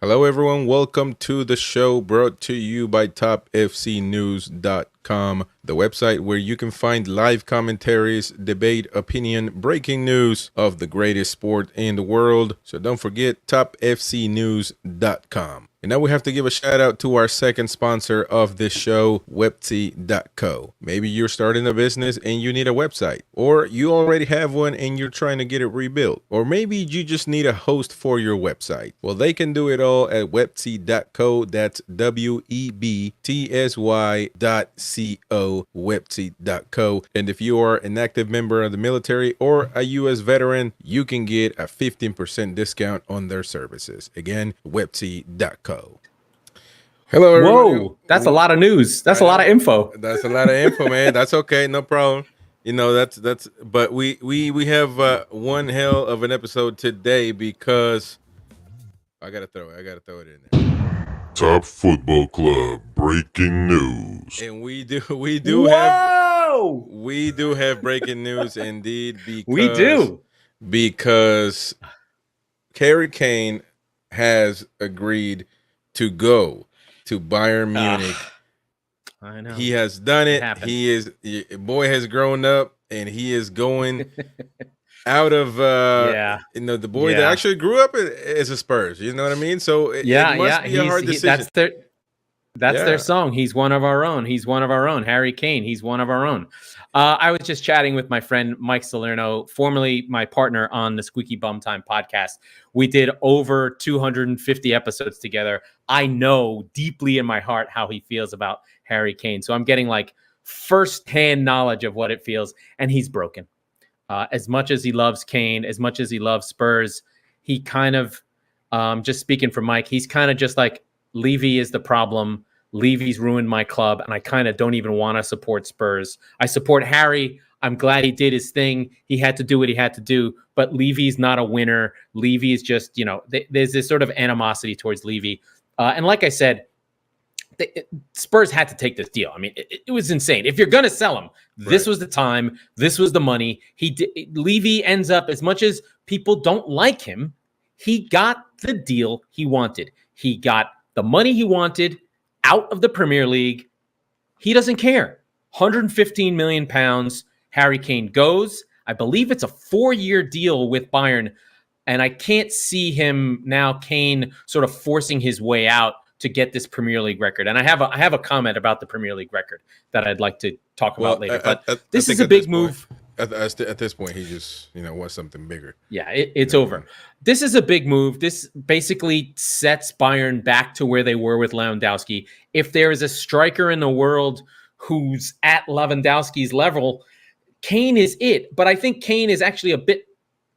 Hello, everyone. Welcome to the show brought to you by TopFCNews.com, the website where you can find live commentaries, debate, opinion, breaking news of the greatest sport in the world. So don't forget TopFCNews.com. And now we have to give a shout out to our second sponsor of this show, Websy.co. Maybe you're starting a business and you need a website, or you already have one and you're trying to get it rebuilt, or maybe you just need a host for your website. Well, they can do it all at Websy.co. That's Websy.co, Websy.co. And if you are an active member of the military or a U.S. veteran, you can get a 15% discount on their services. Again, Websy.co. Hello, everybody. Whoa, that's a lot of news. That's a lot of info. That's a lot of info, man. That's okay, no problem. You know, that's. But we have one hell of an episode today because I gotta throw it in there. Top Football Club breaking news. And we do have breaking news indeed. Because Harry Kane has agreed to go to Bayern Munich. I know. He has done it. Boy has grown up and he is going out of the boy that actually grew up as a Spurs. You know what I mean? So it must be a hard decision. That's their song. He's one of our own. He's one of our own. Harry Kane. He's one of our own. I was just chatting with my friend Mike Salerno, formerly my partner on the Squeaky Bum Time podcast. We did over 250 episodes together. I know deeply in my heart how he feels about Harry Kane. So I'm getting like firsthand knowledge of what it feels. And he's broken. As much as he loves Kane, as much as he loves Spurs, he kind of, just speaking for Mike, he's kind of just like, Levy is the problem. Levy's ruined my club, and I kind of don't even want to support Spurs. I support Harry. I'm glad he did his thing. He had to do what he had to do, but Levy's not a winner. Levy is just, there's this sort of animosity towards Levy. And like I said, Spurs had to take this deal. I mean, it was insane. If you're going to sell him, this was the time. This was the money. Levy ends up, as much as people don't like him, he got the deal he wanted. He got the money he wanted out of the Premier League. He doesn't care. 115 million pounds. Harry Kane goes. I believe it's a 4-year deal with Bayern. And I can't see him now, Kane, sort of forcing his way out to get this Premier League record. And I have a comment about the Premier League record that I'd like to talk about later. But this is a big move. At this point, he just wants something bigger. Yeah, it's over. This is a big move. This basically sets Bayern back to where they were with Lewandowski. If there is a striker in the world who's at Lewandowski's level, Kane is it. But I think Kane is actually a bit.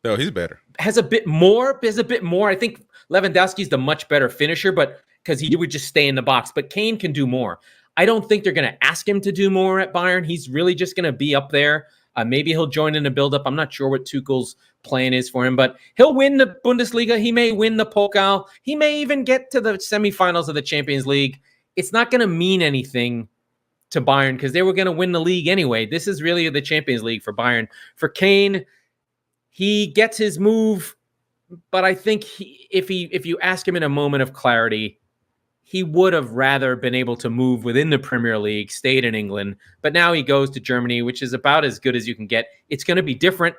No, he's better. Has a bit more. I think Lewandowski's the much better finisher, but because he would just stay in the box. But Kane can do more. I don't think they're going to ask him to do more at Bayern. He's really just going to be up there. Maybe he'll join in a build-up. I'm not sure what Tuchel's plan is for him, but he'll win the Bundesliga. He may win the Pokal. He may even get to the semifinals of the Champions League. It's not going to mean anything to Bayern because they were going to win the league anyway. This is really the Champions League for Bayern. For Kane, he gets his move, but I think if you ask him in a moment of clarity, he would have rather been able to move within the Premier League, stayed in England, but now he goes to Germany, which is about as good as you can get. It's going to be different.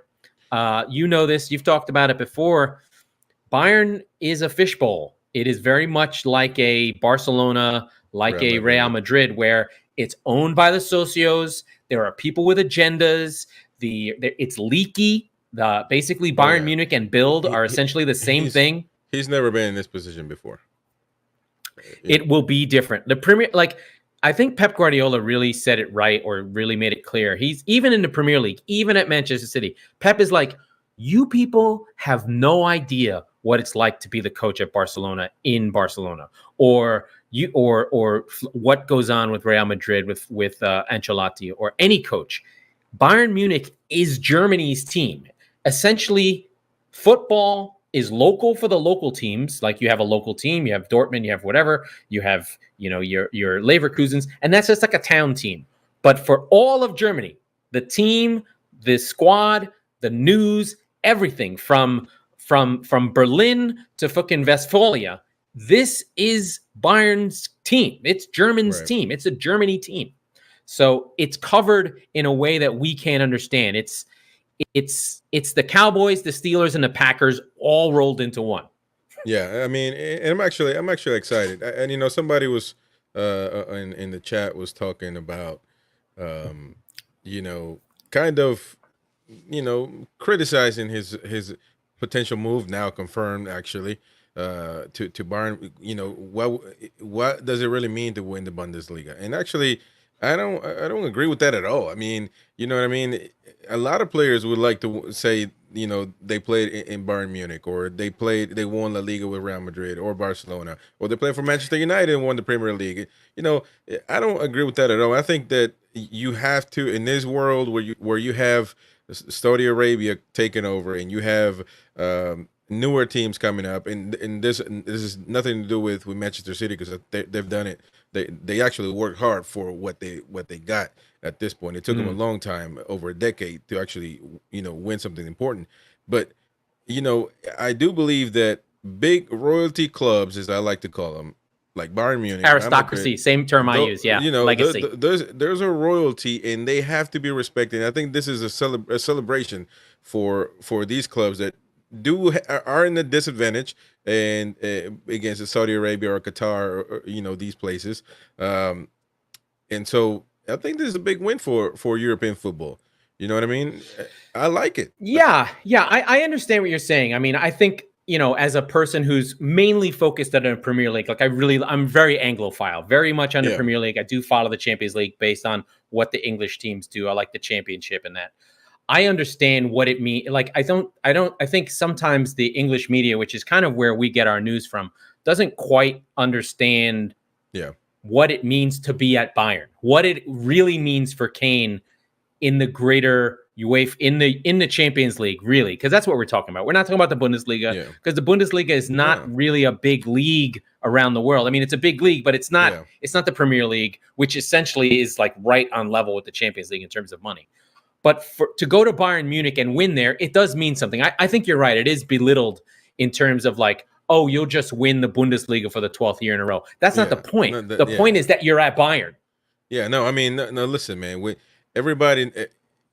You know this. You've talked about it before. Bayern is a fishbowl. It is very much like a Barcelona, like a Real Madrid, where it's owned by the socios. There are people with agendas. It's leaky. Basically, Bayern Munich and Bild are essentially the same thing. He's never been in this position before. It will be different. The Premier, I think Pep Guardiola really said it right or really made it clear. He's even in the Premier League, even at Manchester City. Pep is like, you people have no idea what it's like to be the coach at Barcelona in Barcelona, or what goes on with Real Madrid with Ancelotti or any coach. Bayern Munich is Germany's team. Essentially, football is local for the local teams. Like you have a local team, you have Dortmund, you have whatever, you have, your Leverkusens, and that's just like a town team. But for all of Germany, the team, the squad, the news, everything from Berlin to fucking Westphalia this is Bayern's team. It's German's team. It's a Germany team. So it's covered in a way that we can't understand. It's the Cowboys, the Steelers, and the Packers all rolled into one. Yeah, I mean, and I'm actually excited. And somebody was in the chat was talking about, kind of, criticizing his potential move, now confirmed actually, to Bayern. What does it really mean to win the Bundesliga? And actually, I don't agree with that at all. I mean, you know what I mean? A lot of players would like to say, they played in Bayern Munich, or they won La Liga with Real Madrid or Barcelona, or they played for Manchester United and won the Premier League. I don't agree with that at all. I think that you have to, in this world where you have Saudi Arabia taking over, and you have newer teams coming up, and this is nothing to do with Manchester City, because they've done it. They actually worked hard for what they got at this point. It took them a long time, over a decade, to actually win something important. But I do believe that big royalty clubs, as I like to call them, like Bayern Munich, aristocracy, same term I use, yeah. Legacy. There's a royalty, and they have to be respected. I think this is a celebration for these clubs that are in a disadvantage, and against Saudi Arabia or Qatar, or these places, and so I think this is a big win for European football. You know what I mean? I like it. Yeah, I understand what you're saying. I mean, I think, as a person who's mainly focused on a Premier League, like I'm very Anglophile, very much on the Premier League. I do follow the Champions League based on what the English teams do. I like the Championship and that. I understand what it means. Like, I think sometimes the English media, which is kind of where we get our news from, doesn't quite understand what it means to be at Bayern, what it really means for Kane in the greater UEFA, in the Champions League, really, because that's what we're talking about. We're not talking about the Bundesliga, because the Bundesliga is not really a big league around the world. I mean, it's a big league, but it's not the Premier League, which essentially is like right on level with the Champions League in terms of money. But to go to Bayern Munich and win there, it does mean something. I think you're right. It is belittled in terms of like, oh, you'll just win the Bundesliga for the 12th year in a row. That's not the point. The point is that you're at Bayern. Yeah, no, I mean, no, listen, man. Everybody,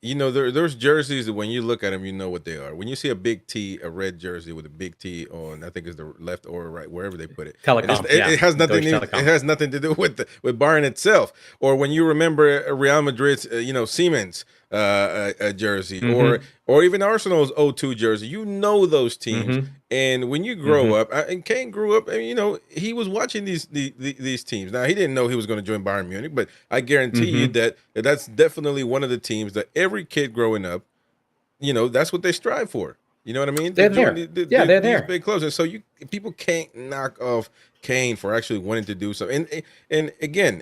there's jerseys that when you look at them, you know what they are. When you see a big T, a red jersey with a big T on, I think it's the left or right, wherever they put it. Telecom. It has nothing. It has nothing to do with Bayern itself. Or when you remember Real Madrid's, Siemens a jersey, or even Arsenal's 0-2 jersey. Those teams, and when you grow up, and Kane grew up, and he was watching these teams. Now, he didn't know he was going to join Bayern Munich, but I guarantee you that's definitely one of the teams that every kid growing up, that's what they strive for. You know what I mean? They're there. They're there. Big clubs, and so people can't knock off Kane for actually wanting to do so. And again,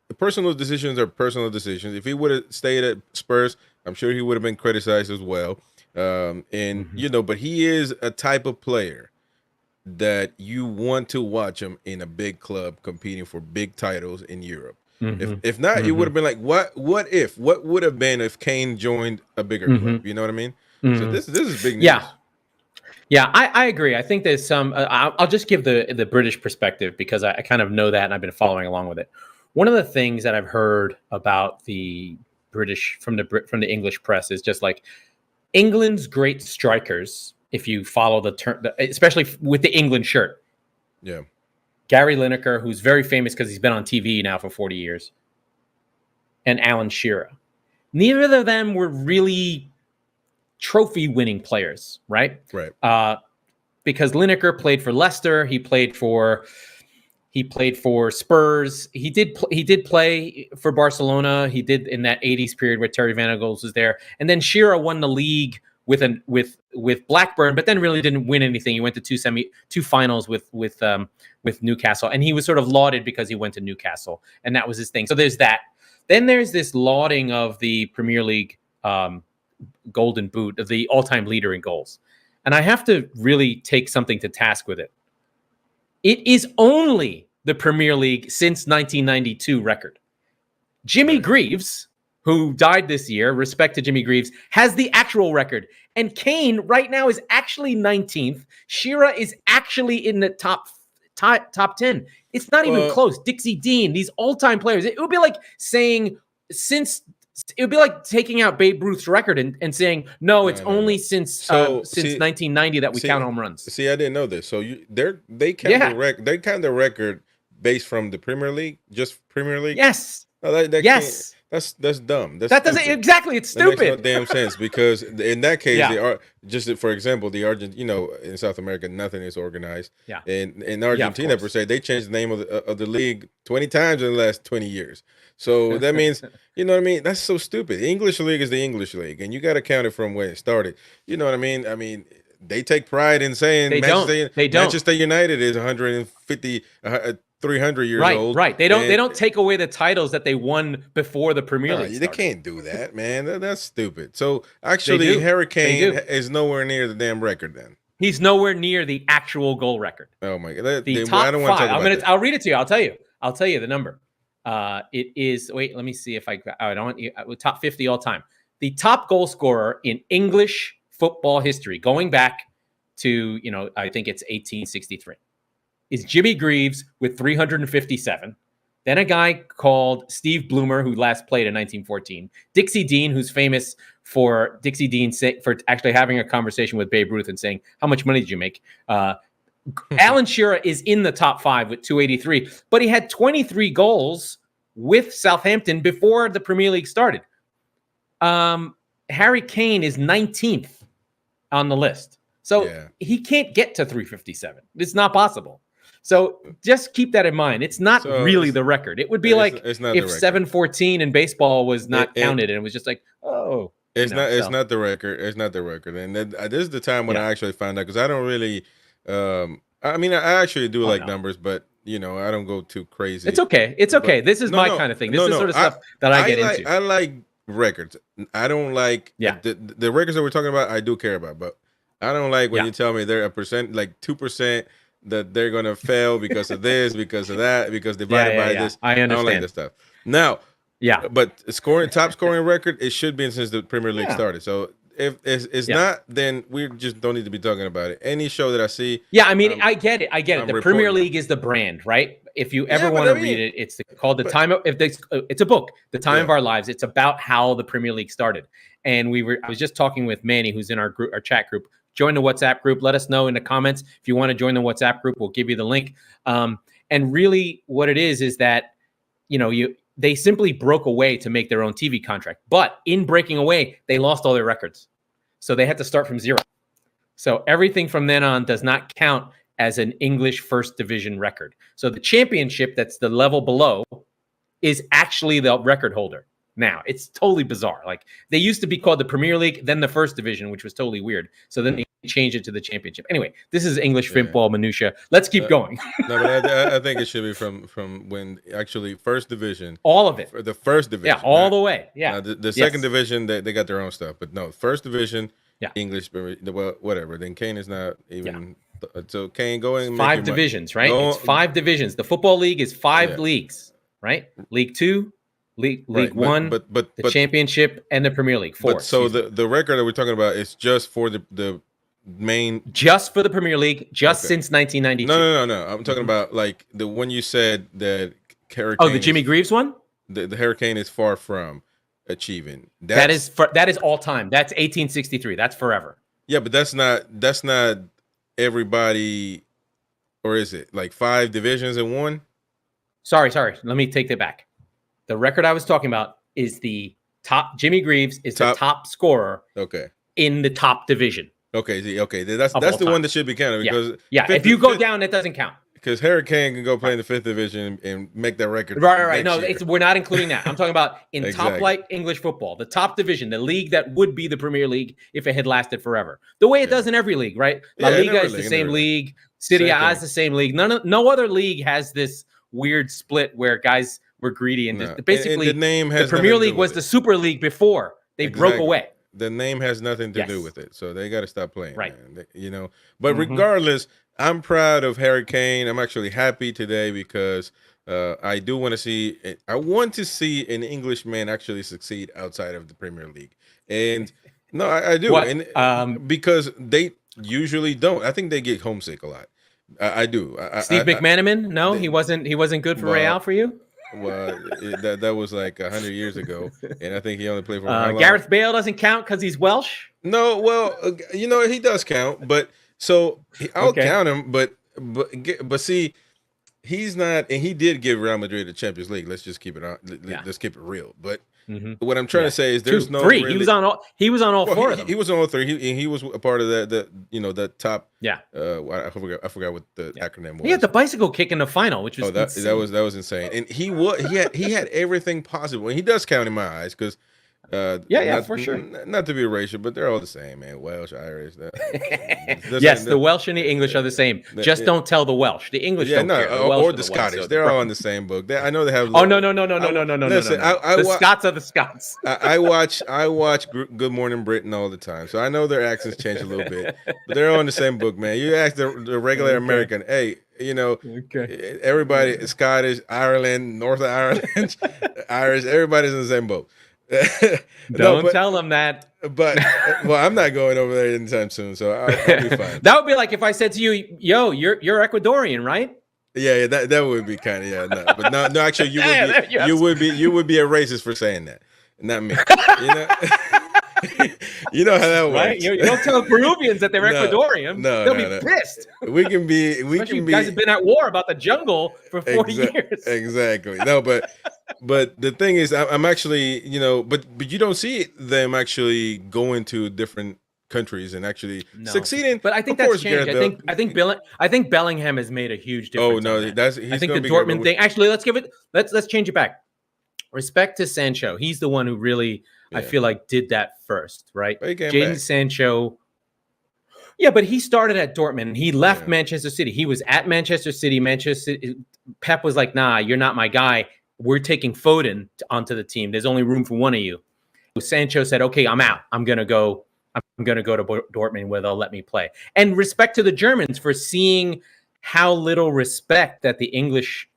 the personal decisions are personal decisions. If he would have stayed at Spurs, I'm sure he would have been criticized as well. But he is a type of player that you want to watch him in a big club competing for big titles in Europe. If not, you would have been like, what would have been if Kane joined a bigger club? You know what I mean? So this is big news. Yeah, I agree. I think there's some. I'll just give the British perspective, because I kind of know that and I've been following along with it. One of the things that I've heard about the British from the English press is just like England's great strikers. If you follow the term, especially with the England shirt, Gary Lineker, who's very famous because he's been on TV now for 40 years, and Alan Shearer. Neither of them were really trophy-winning players, right? Right. Because Lineker played for Leicester, he played for Spurs. He did play for Barcelona. He did in that 80s period where Terry Van Goghs was there. And then Shearer won the league with Blackburn, but then really didn't win anything. He went to two finals with Newcastle, and he was sort of lauded because he went to Newcastle, and that was his thing. So there's that. Then there's this lauding of the Premier League Golden Boot, of the all-time leader in goals. And I have to really take something to task with it. It is only the Premier League since 1992 record. Jimmy Greaves, who died this year, respect to Jimmy Greaves, has the actual record. And Kane right now is actually 19th. Shearer is actually in the top top 10. It's not even close. Dixie Dean, these all-time players. It would be like saying it would be like taking out Babe Ruth's record and saying no, it's only since 1990 that we count home runs. See, I didn't know this. So they count the record based from the Premier League, just Premier League. Yes. No, yes. That's dumb. That doesn't exactly. It's stupid. That makes no damn sense because in that case, they are just for example, the in South America, nothing is organized. Yeah. And in Argentina per se, they changed the name of the league 20 times in the last 20 years. So that means you know what I mean. That's so stupid. The English league is the English league, and you got to count it from when it started. You know what I mean? I mean, they take pride in saying Manchester United is 150. 300 years old. Right. They don't take away the titles that they won before the Premier League started. They can't do that, man. That's stupid. So actually, Harry Kane is nowhere near the damn record then. He's nowhere near the actual goal record. Oh my god. The top 5. I'll read it to you. I'll tell you the number. It is let me see if I don't want you top 50 all time. The top goal scorer in English football history going back to, I think it's 1863. Is Jimmy Greaves with 357. Then a guy called Steve Bloomer, who last played in 1914. Dixie Dean, who's famous for for actually having a conversation with Babe Ruth and saying, how much money did you make? Alan Shearer is in the top 5 with 283, but he had 23 goals with Southampton before the Premier League started. Harry Kane is 19th on the list. So he can't get to 357. It's not possible. So just keep that in mind. It's not really the record. It would be like if 714 in baseball was not counted and it was just like, oh. It's not the record. It's not the record. And this is the time when I actually found out because I don't really I mean, I actually do like numbers, but I don't go too crazy. It's okay. It's okay. This is my kind of thing. This is sort of stuff that I get into. I like records. I don't like the records that we're talking about. I do care about, but I don't like when you tell me they're a percent, like 2%. That they're gonna fail because of this, because of that, because divided by this. I understand. I don't like this stuff. Now, but top scoring record, it should be since the Premier League started. So if it's not, then we just don't need to be talking about it. Any show that I see, I mean, I get it. The Premier League is the brand, right? If you ever want to read it, it's called the time of. It's a book, The Time of Our Lives. It's about how the Premier League started. And I was just talking with Manny, who's in our chat group. Join the WhatsApp group. Let us know in the comments if you want to join the WhatsApp group. We'll give you the link. And really, what it is that they simply broke away to make their own TV contract. But in breaking away, they lost all their records, so they had to start from zero. So everything from then on does not count as an English First Division record. So the championship, that's the level below, is actually the record holder. Now it's totally bizarre. Like they used to be called the Premier League, then the First Division, which was totally weird. So then they changed it to the Championship. Anyway, this is English football minutia. Let's keep going. No, but I think it should be from when actually First Division. All of it. For the First Division. Yeah, all the way. Yeah. The Second Division, they got their own stuff, but no, First Division. English, whatever. Then Kane is not even. So Kane going 5 divisions, right? It's 5 divisions. The football league is 5 leagues, right? League 2. League One, but the Championship and the Premier League. 4. But so the record that we're talking about is just for the main, just for the Premier League, since 1992. No. I'm talking about like the one you said that Harry Kane. Oh, the Jimmy Greaves one. The Harry Kane is far from achieving. That is all time. That's 1863. That's forever. Yeah, but that's not everybody, or is it like 5 divisions in one? Sorry. Let me take that back. The record I was talking about is the top. Jimmy Greaves is the top scorer. Okay. In the top division. Okay. That's the one that should be counted because if you go down, it doesn't count. Because Harry Kane can go play in the 5th division and make that record. Right. No, we're not including that. I'm talking about in top like English football, the top division, the league that would be the Premier League if it had lasted forever. The way it does in every league, right? La Liga is the same league. Serie A is the same league. No other league has this weird split where guys were greedy and basically the Premier League was the Super League before they broke away. The name has nothing to do with it, so they got to stop playing. Right, man. But regardless, I'm proud of Harry Kane. I'm actually happy today because I do want to see. I want to see an Englishman actually succeed outside of the Premier League, and I do, because they usually don't. I think they get homesick a lot. I do. Steve McManaman? No, they, he wasn't. He wasn't good for Real for you. Well, that was like 100 years ago, and I think he only played for how long? Gareth Bale doesn't count because he's Welsh. No, well, he does count, but I'll count him, but see, he's not, and he did give Real Madrid the Champions League. Let's just keep it on. Let's keep it real. But what I'm trying to say is there's no three. Really, he was on all four of them. He was on all three. He was a part of the top. Yeah. I forgot what the acronym was. He had the bicycle kick in the final, which was that was insane. And he had everything possible. And he does count in my eyes because. For sure. Not to be racial, but they're all the same, man. Welsh, Irish. Yes, the Welsh and the English are the same. Just don't tell the Welsh. The English don't care. The Welsh or the Scottish. They're all in the same book. I know they have. No. Listen, the Scots are the Scots. I watch Good Morning Britain all the time, so I know their accents change a little bit, but they're all in the same book, man. You ask the regular American, hey. Everybody, Scottish, Ireland, North of Ireland, Irish, everybody's in the same boat. Don't tell them that. But I'm not going over there anytime soon, so I'll be fine. That would be like if I said to you, "Yo, you're Ecuadorian, right?" Yeah, that would be kind of but no, actually, you would be a racist for saying that, not me. You know how that works. Right? You don't tell Peruvians that they're Ecuadorian. They'll be pissed. We can be. You guys have been at war about the jungle for 40 years. Exactly. No, but the thing is, I'm actually, but you don't see them actually going to different countries and actually succeeding. But I think that's changed. I think Bellingham has made a huge difference. Oh no, I think the Dortmund thing. Actually, let's change it back. Respect to Sancho. He's the one who really, I feel like, did that first, right? Jadon Sancho. Yeah, but he started at Dortmund and he left Manchester City. He was at Manchester City. Pep was like, nah, you're not my guy. We're taking Foden onto the team. There's only room for one of you. Sancho said, okay, I'm out. I'm going to go to Dortmund where they'll let me play. And respect to the Germans for seeing how little respect that the English,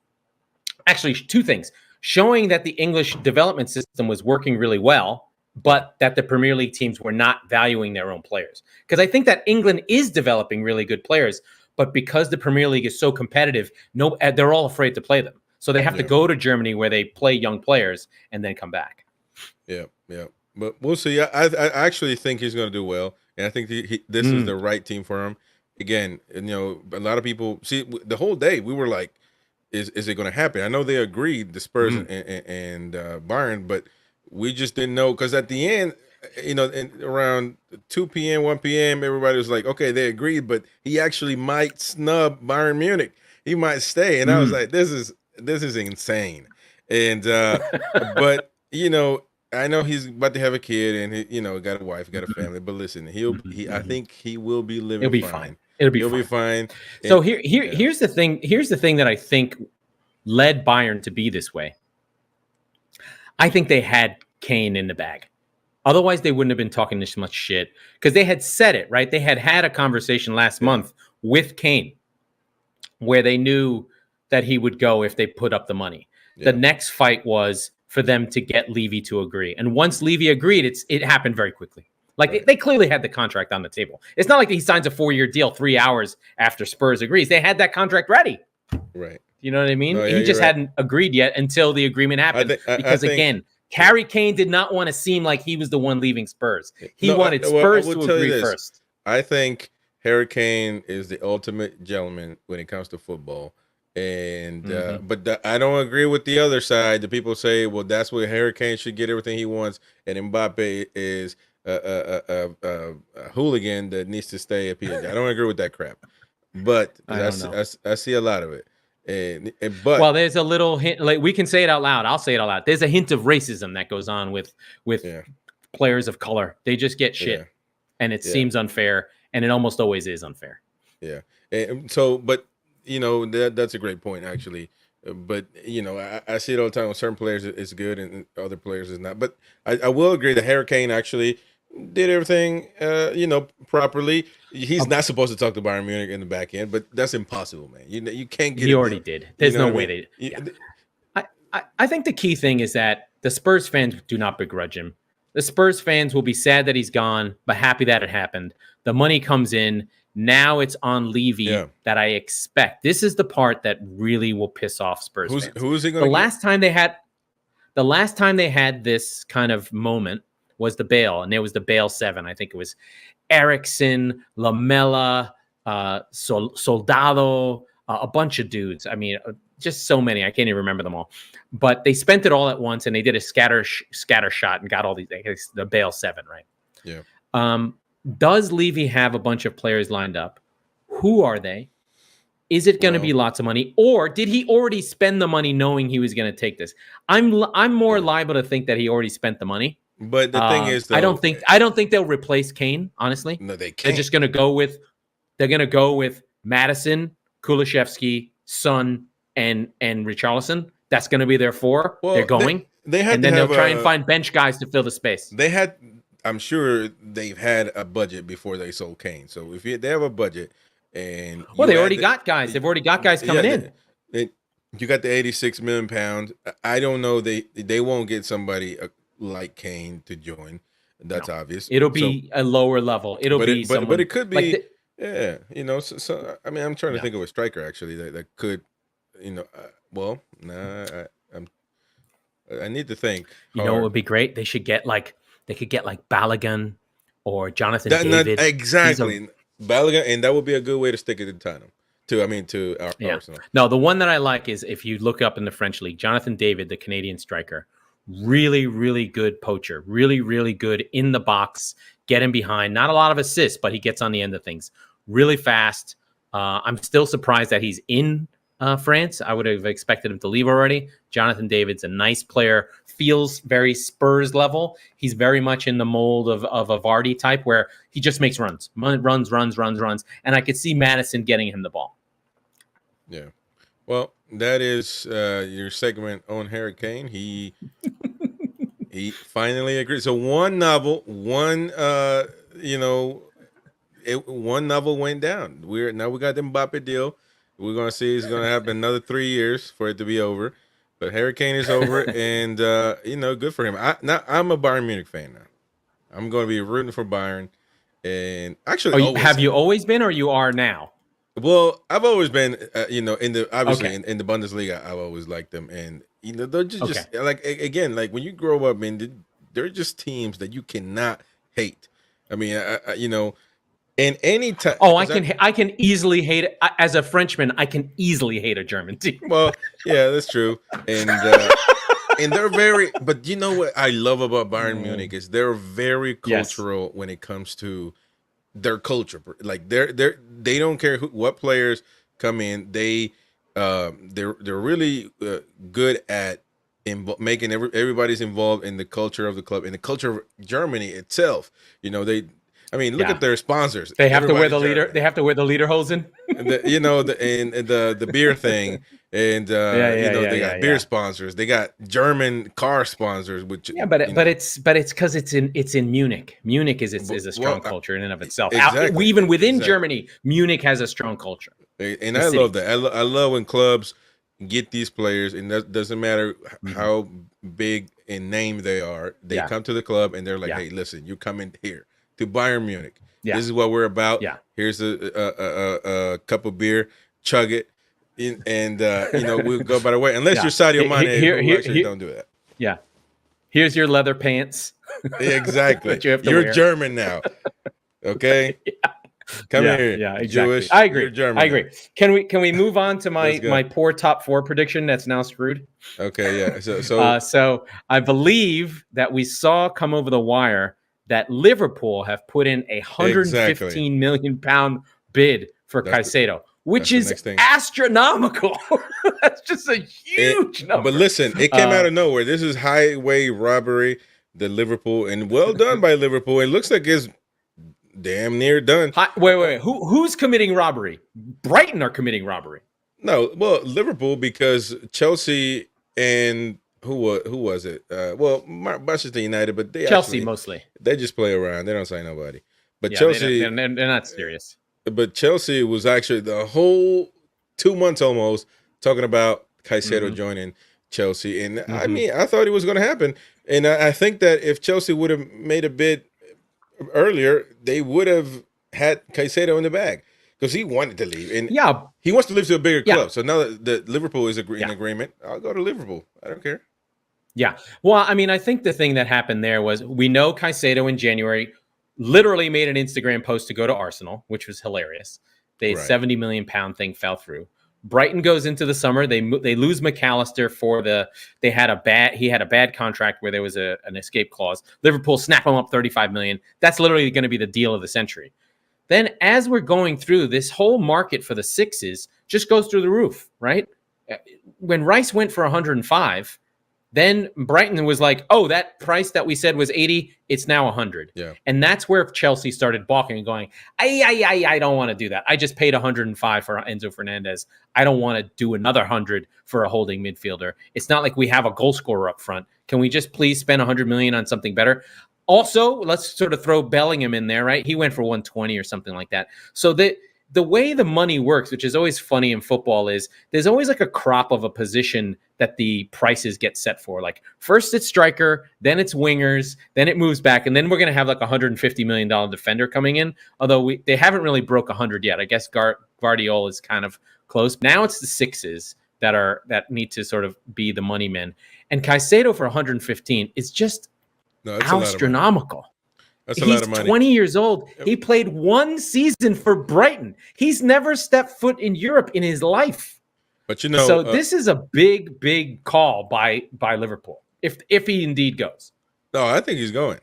actually two things, showing that the English development system was working really well, but that the Premier League teams were not valuing their own players. Because I think that England is developing really good players, but because the Premier League is so competitive, they're all afraid to play them. So they have to go to Germany where they play young players and then come back. Yeah. But we'll see. I actually think he's going to do well, and I think this is the right team for him. Again, a lot of people see the whole day. We were like, "Is it going to happen?" I know they agreed, the Spurs and Bayern, but we just didn't know because at the end, around 2 p.m., 1 p.m., everybody was like, "Okay, they agreed," but he actually might snub Bayern Munich. He might stay, and I was like, "This is insane." And but I know he's about to have a kid and he, got a wife, got a family. But listen, I think he will be living. He'll be fine. He'll be fine. So here's the thing. Here's the thing that I think led Bayern to be this way. I think they had Kane in the bag. Otherwise, they wouldn't have been talking this much shit because they had said it, right? They had a conversation last month with Kane where they knew that he would go if they put up the money. The next fight was for them to get Levy to agree. And once Levy agreed, it happened very quickly. Like they clearly had the contract on the table. It's not like he signs a 4-year deal 3 hours after Spurs agrees. They had that contract ready. Right. You know what I mean? No, he just hadn't agreed yet until the agreement happened. Again, Harry Kane did not want to seem like he was the one leaving Spurs. He wanted Spurs to agree first. I think Harry Kane is the ultimate gentleman when it comes to football. And but I don't agree with the other side. The people say, well, that's where Harry Kane should get everything he wants, and Mbappe is a hooligan that needs to stay at PSG. I don't agree with that crap, but I see a lot of it. But there's a little hint. Like we can say it out loud. I'll say it out loud. There's a hint of racism that goes on with players of color. They just get shit, and it seems unfair, and it almost always is unfair. Yeah, and so but. That's a great point, actually. But, I see it all the time with certain players it's good and other players is not. But I will agree that Harry Kane actually did everything, properly. He's not supposed to talk to Bayern Munich in the back end, but that's impossible, man. You can't get it. He already did. There's no way they did. I think the key thing is that the Spurs fans do not begrudge him. The Spurs fans will be sad that he's gone, but happy that it happened. The money comes in. Now it's on Levy Yeah. that I expect. This is the part that really will piss off Spurs fans. Who's he going to The last time they had this kind of moment was the Bale, and it was the Bale 7. I think it was Ericsson, Lamella, Soldado, a bunch of dudes. I mean, just so many. I can't even remember them all. But they spent it all at once, and they did a scatter shot and got all these. The Bale 7, right? Yeah. Does Levy have a bunch of players lined up? Who are they? Is it going to be lots of money, or did he already spend the money knowing he was going to take this? I'm more liable to think that he already spent the money. But the thing is, though, I don't think they'll replace Kane. Honestly, no, they can't. They're just going to go with Madison, Kulusevski, Son, and Richarlison. That's going to be their 4. Well, they're going. They had, and then they'll try and find bench guys to fill the space. They had. I'm sure they've had a budget before they sold Kane. So if they have a budget. And they already got guys. They've already got guys coming in. You got the 86 million pounds. I don't know. They won't get somebody like Kane to join. That's obvious. It'll be a lower level. But it could be. So I mean, I'm trying to think of a striker actually that could. I need to think. You know what would be great? They could get like Balogun or Jonathan David. Exactly. Balogun, and that would be a good way to stick it to Tottenham. To Arsenal. No, the one that I like is if you look up in the French league, Jonathan David, the Canadian striker, really, really good poacher, really, really good in the box, get him behind. Not a lot of assists, but he gets on the end of things. Really fast. I'm still surprised that he's in France. I would have expected him to leave already. Jonathan David's a nice player. Feels very Spurs level. He's very much in the mold of a Vardy type where he just makes runs. And I could see Madison getting him the ball. Yeah. Well, that is your segment on Harry Kane. He finally agreed. So one novel went down. We got the Mbappe deal. We're gonna see it's gonna happen another 3 years for it to be over. But Harry Kane is over, and good for him. I'm a Bayern Munich fan now. I'm going to be rooting for Bayern, and actually, have you always been, or you are now? Well, I've always been, in the Bundesliga, I've always liked them, and they're just like again, like when you grow up, man, they're just teams that you cannot hate. I mean, in any time. Oh, I can easily hate it as a Frenchman. I can easily hate a German team. Well, yeah, that's true, and they're very. But you know what I love about Bayern Munich is they're very cultural when it comes to their culture. Like they don't care what players come in. They're really good at making everybody's involved in the culture of the club, in the culture of Germany itself. Look at their sponsors. They have to wear the leader. They have to wear the Lederhosen. The beer thing, and they got beer sponsors. They got German car sponsors. Which it's because it's in Munich. Munich is a strong culture in and of itself. Exactly. Even within Germany, Munich has a strong culture. And I love that. I love when clubs get these players, and that doesn't matter how big in name they are. They come to the club and they're like, "Hey, listen, you come in here to Bayern Munich. This is what we're about. Here's a cup of beer, chug it, and we'll go by the way. Unless you're Sadio Mane, who don't do that. Yeah. Here's your leather pants. Exactly. You're German now. Okay. Come here. Yeah, exactly. Jewish. I agree. You're German. I agree. Can we move on to my poor top 4 prediction that's now screwed? Okay. Yeah. So I believe that we saw come over the wire that Liverpool have put in a £115 million bid for Caicedo, which is astronomical. That's just a huge number. But listen, it came out of nowhere. This is highway robbery, the Liverpool, and well done by Liverpool. It looks like it's damn near done. Wait. Who's committing robbery? Brighton are committing robbery. No, well, Liverpool, because Chelsea and who was it? Manchester United, but Chelsea mostly. They just play around. They don't sign nobody. But Chelsea, they're not serious. But Chelsea was actually the whole 2 months almost talking about Caicedo joining Chelsea, and I mean, I thought it was going to happen, and I think that if Chelsea would have made a bid earlier, they would have had Caicedo in the bag because he wanted to leave, and Yeah, he wants to leave to a bigger yeah, club. So now that Liverpool is in yeah. agreement, I'll go to Liverpool. I don't care. Yeah. Well, I mean, I think the thing that happened there was we know Caicedo in January literally made an Instagram post to go to Arsenal, which was hilarious. The Right. 70 million pound thing fell through. Brighton goes into the summer. They lose McAllister for he had a bad contract where there was an escape clause. Liverpool snap him up 35 million. That's literally going to be the deal of the century. Then as we're going through, this whole market for the sixes just goes through the roof, right? When Rice went for 105, then Brighton was like, oh, that price that we said was 80, it's now 100. Yeah. And that's where Chelsea started balking and going, I don't want to do that. I just paid 105 for Enzo Fernandez. I don't want to do another 100 for a holding midfielder. It's not like we have a goal scorer up front. Can we just please spend 100 million on something better? Also, let's sort of throw Bellingham in there, right? He went for 120 or something like that. So the way the money works, which is always funny in football, is there's always like a crop of a position that the prices get set for. Like first it's striker, then it's wingers, then it moves back, and then we're going to have like $150 million defender coming in. Although they haven't really broke 100 yet. I guess Guardiola is kind of close. Now it's the sixes that need to sort of be the money men. And Caicedo for 115 is just astronomical. That's a lot of money. He's 20 years old. He played one season for Brighton. He's never stepped foot in Europe in his life. But you know, so this is a big, big call by Liverpool if he indeed goes. No, I think he's going.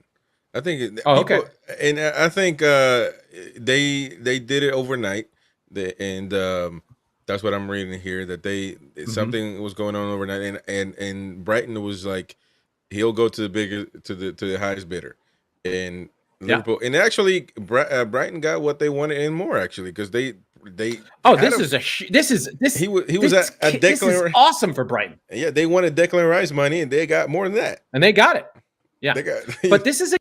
I think. Okay. And I think they did it overnight, and that's what I'm reading here. That something was going on overnight, and Brighton was like, he'll go to the highest bidder. And Liverpool, and actually, Brighton got what they wanted and more actually, because they. Oh, this is he was a Declan. This is awesome for Brighton. Yeah, they wanted Declan Rice money, and they got more than that. And they got it. Yeah, but this is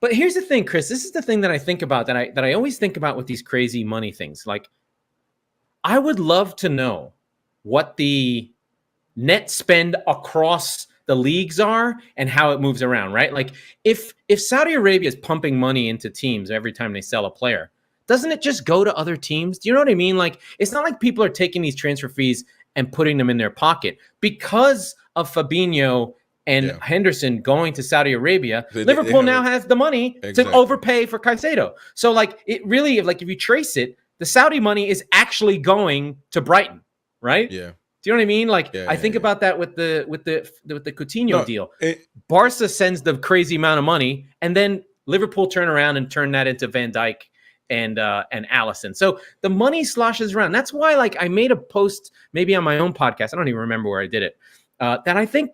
But here's the thing, Chris. This is the thing that I think about that I always think about with these crazy money things. Like, I would love to know what the net spend across the leagues are and how it moves around, right? Like if Saudi Arabia is pumping money into teams every time they sell a player, doesn't it just go to other teams? Do you know what I mean? Like, it's not like people are taking these transfer fees and putting them in their pocket because of Fabinho and Henderson going to Saudi Arabia. Liverpool now has the money to overpay for Caicedo. So like, it really, like, if you trace it, the Saudi money is actually going to Brighton, right? Yeah. Do you know what I mean? Like, I think about that with the Coutinho deal. Barca sends the crazy amount of money, and then Liverpool turn around and turn that into Van Dijk and Alisson. So the money sloshes around. That's why, like, I made a post maybe on my own podcast. I don't even remember where I did it. That I think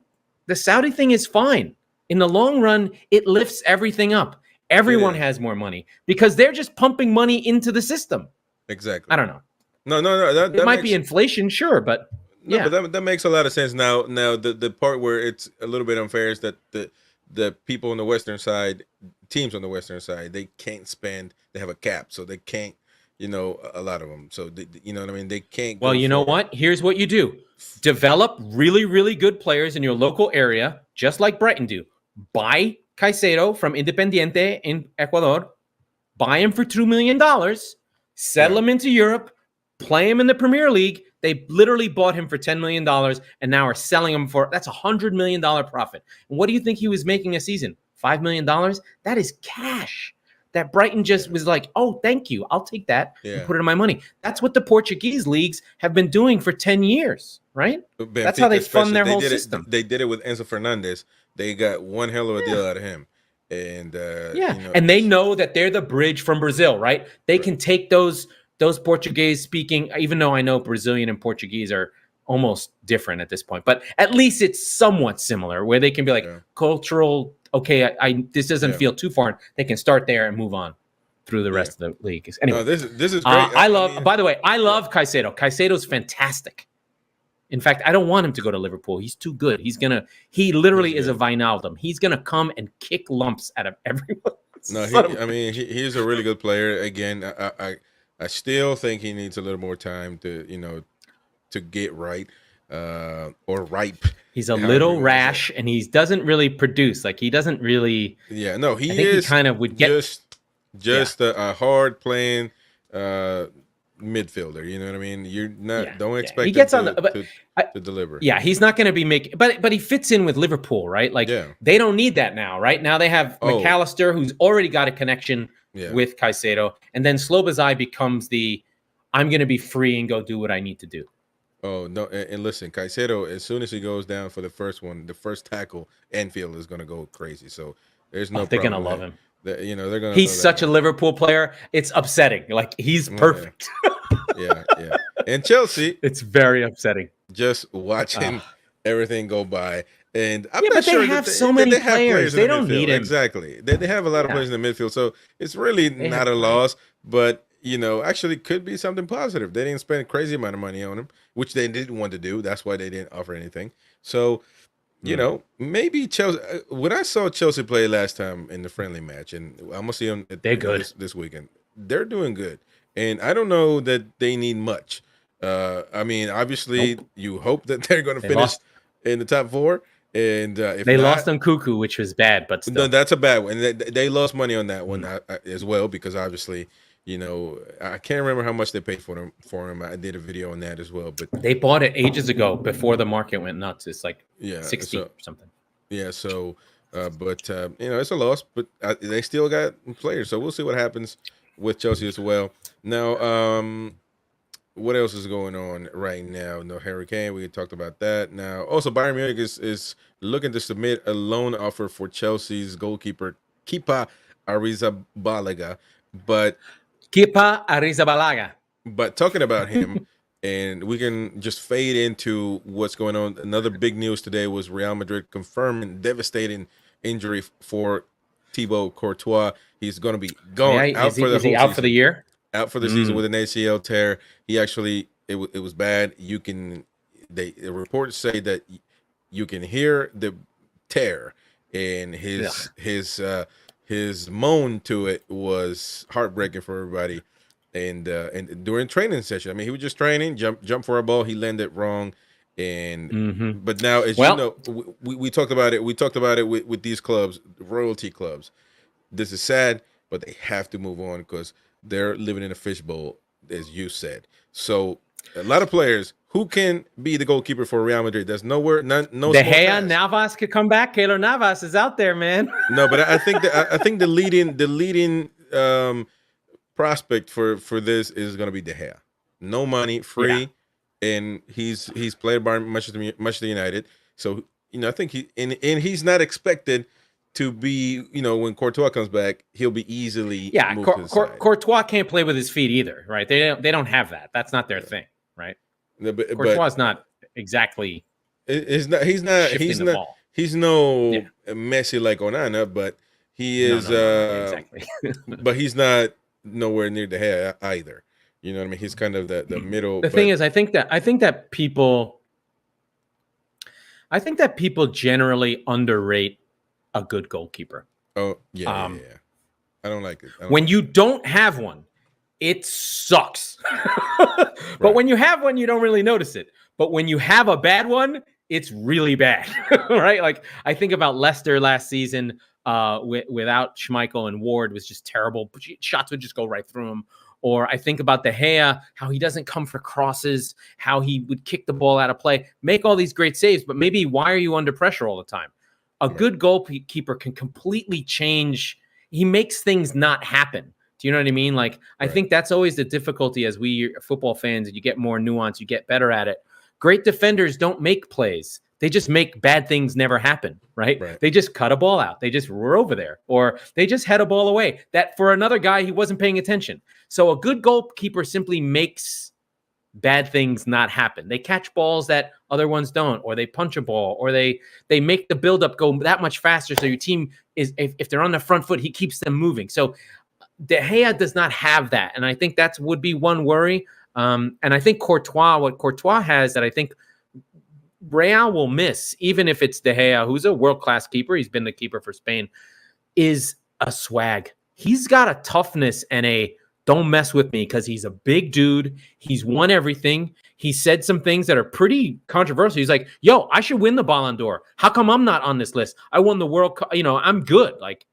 the Saudi thing is fine. In the long run, it lifts everything up. Everyone has more money because they're just pumping money into the system. Exactly. I don't know. No. That might be inflation, sure, but. No, but that makes a lot of sense. Now the part where it's a little bit unfair is that the people on the Western side, teams on the Western side, they can't spend. They have a cap, so they can't. You know, a lot of them. So you know what I mean. They can't. Well, you know what? Here's what you do: develop really, really good players in your local area, just like Brighton do. Buy Caicedo from Independiente in Ecuador. Buy him for $2 million. Settle him into Europe. Play him in the Premier League. They literally bought him for $10 million and now are selling him that's $100 million profit. And what do you think he was making a season? $5 million? That is cash. That Brighton just was like, oh, thank you. I'll take that and put it in my money. That's what the Portuguese leagues have been doing for 10 years, right? That's how they fund their whole system. They did it with Enzo Fernandez. They got one hell of a deal out of him. And and they know that they're the bridge from Brazil, right? They can take those Portuguese speaking, even though I know Brazilian and Portuguese are almost different at this point, but at least it's somewhat similar where they can be like cultural. Okay, this doesn't feel too foreign. They can start there and move on through the rest of the league. Anyway, this is great. By the way, I love Caicedo. Caicedo's fantastic. In fact, I don't want him to go to Liverpool. He's too good. He literally is a Wijnaldum. He's gonna come and kick lumps out of everyone. He's a really good player. Again, I still think he needs a little more time to get right or ripe. He's a little rash, and he doesn't really produce. Like, he doesn't really. Yeah, no, he I think is. He kind of would get. just a hard playing midfielder. You know what I mean? You're not don't expect he gets him on the, to deliver. Yeah, he's not going to be making, but he fits in with Liverpool, right? Like they don't need that now, right? Now they have McAllister, who's already got a connection with Caicedo, and then Slobozai becomes I'm going to be free and go do what I need to do. Oh no! And listen, Caicedo, as soon as he goes down for the first tackle, Anfield is going to go crazy. So there's no. They're going to love him. They're going. He's such a Liverpool player. It's upsetting. Like he's perfect. Yeah. And Chelsea, it's very upsetting. Just watching everything go by. And I'm not sure they have so many players. They don't need him. Exactly. They have a lot of players in the midfield, so it's really not a loss. But actually could be something positive. They didn't spend a crazy amount of money on him, which they didn't want to do. That's why they didn't offer anything. So, maybe Chelsea. When I saw Chelsea play last time in the friendly match, and I'm gonna see them. They're good this weekend. They're doing good, and I don't know that they need much. I mean, obviously, you hope that they're going to finish in the top 4. And if they lost on Cuckoo, which was bad, but still. No, that's a bad one. They lost money on that one as well because obviously, I can't remember how much they paid for him. I did a video on that as well, but they bought it ages ago before the market went nuts. It's like 60 or something. Yeah, so but it's a loss, but they still got players, so we'll see what happens with Chelsea as well. Now, what else is going on right now? No Harry Kane. We talked about that. Now, also Bayern Munich is looking to submit a loan offer for Chelsea's goalkeeper Kepa Arrizabalaga, but talking about him, and we can just fade into what's going on. Another big news today was Real Madrid confirming devastating injury for Thibaut Courtois. He's going to be gone out for the whole season. Out for the year? Out for the season with an ACL tear. He actually, it was bad. The reports say that you can hear the tear, and his moan to it was heartbreaking for everybody. And during training session, I mean, he was just training, jump for a ball, he landed wrong, and but now as we talked about it. We talked about it with these clubs, royalty clubs. This is sad, but they have to move on because they're living in a fishbowl, as you said. So a lot of players who can be the goalkeeper for Real Madrid. There's no De Gea, Navas could come back. Keylor Navas is out there, man. No, but I think the leading prospect for this is going to be De Gea. No money, free, and he's played by Manchester United. So I think he's not expected to be, when Courtois comes back, he'll be easily moved to the side. Courtois can't play with his feet either, right? They don't have that. That's not their thing, right? Courtois is not exactly. He's no Messi like Onana, but he is. Exactly. But he's not nowhere near the head either. You know what I mean? He's kind of the middle. The thing is, I think that people generally underrate a good goalkeeper. Oh yeah. I don't like it. When you don't have one, it sucks. But when you have one, you don't really notice it. But when you have a bad one, it's really bad, right? Like I think about Leicester last season without Schmeichel, and Ward was just terrible. Shots would just go right through him. Or I think about De Gea, how he doesn't come for crosses, how he would kick the ball out of play, make all these great saves, but maybe why are you under pressure all the time? A good goalkeeper can completely change. He makes things not happen. Do you know what I mean? Like, I think that's always the difficulty as we football fans. You get more nuance, you get better at it. Great defenders don't make plays. They just make bad things never happen, right? They just cut a ball out. They just were over there, or they just head a ball away. That for another guy, he wasn't paying attention. So a good goalkeeper simply makes bad things not happen. They catch balls that other ones don't, or they punch a ball, or they make the buildup go that much faster. So your team is, if they're on the front foot, he keeps them moving. So De Gea does not have that. And I think that would be one worry. And I think what Courtois has that I think Real will miss, even if it's De Gea, who's a world-class keeper, he's been the keeper for Spain, is a swag. He's got a toughness and a don't mess with me because he's a big dude. He's won everything. He said some things that are pretty controversial. He's like, yo, I should win the Ballon d'Or. How come I'm not on this list? I won the World Cup. I'm good. Like,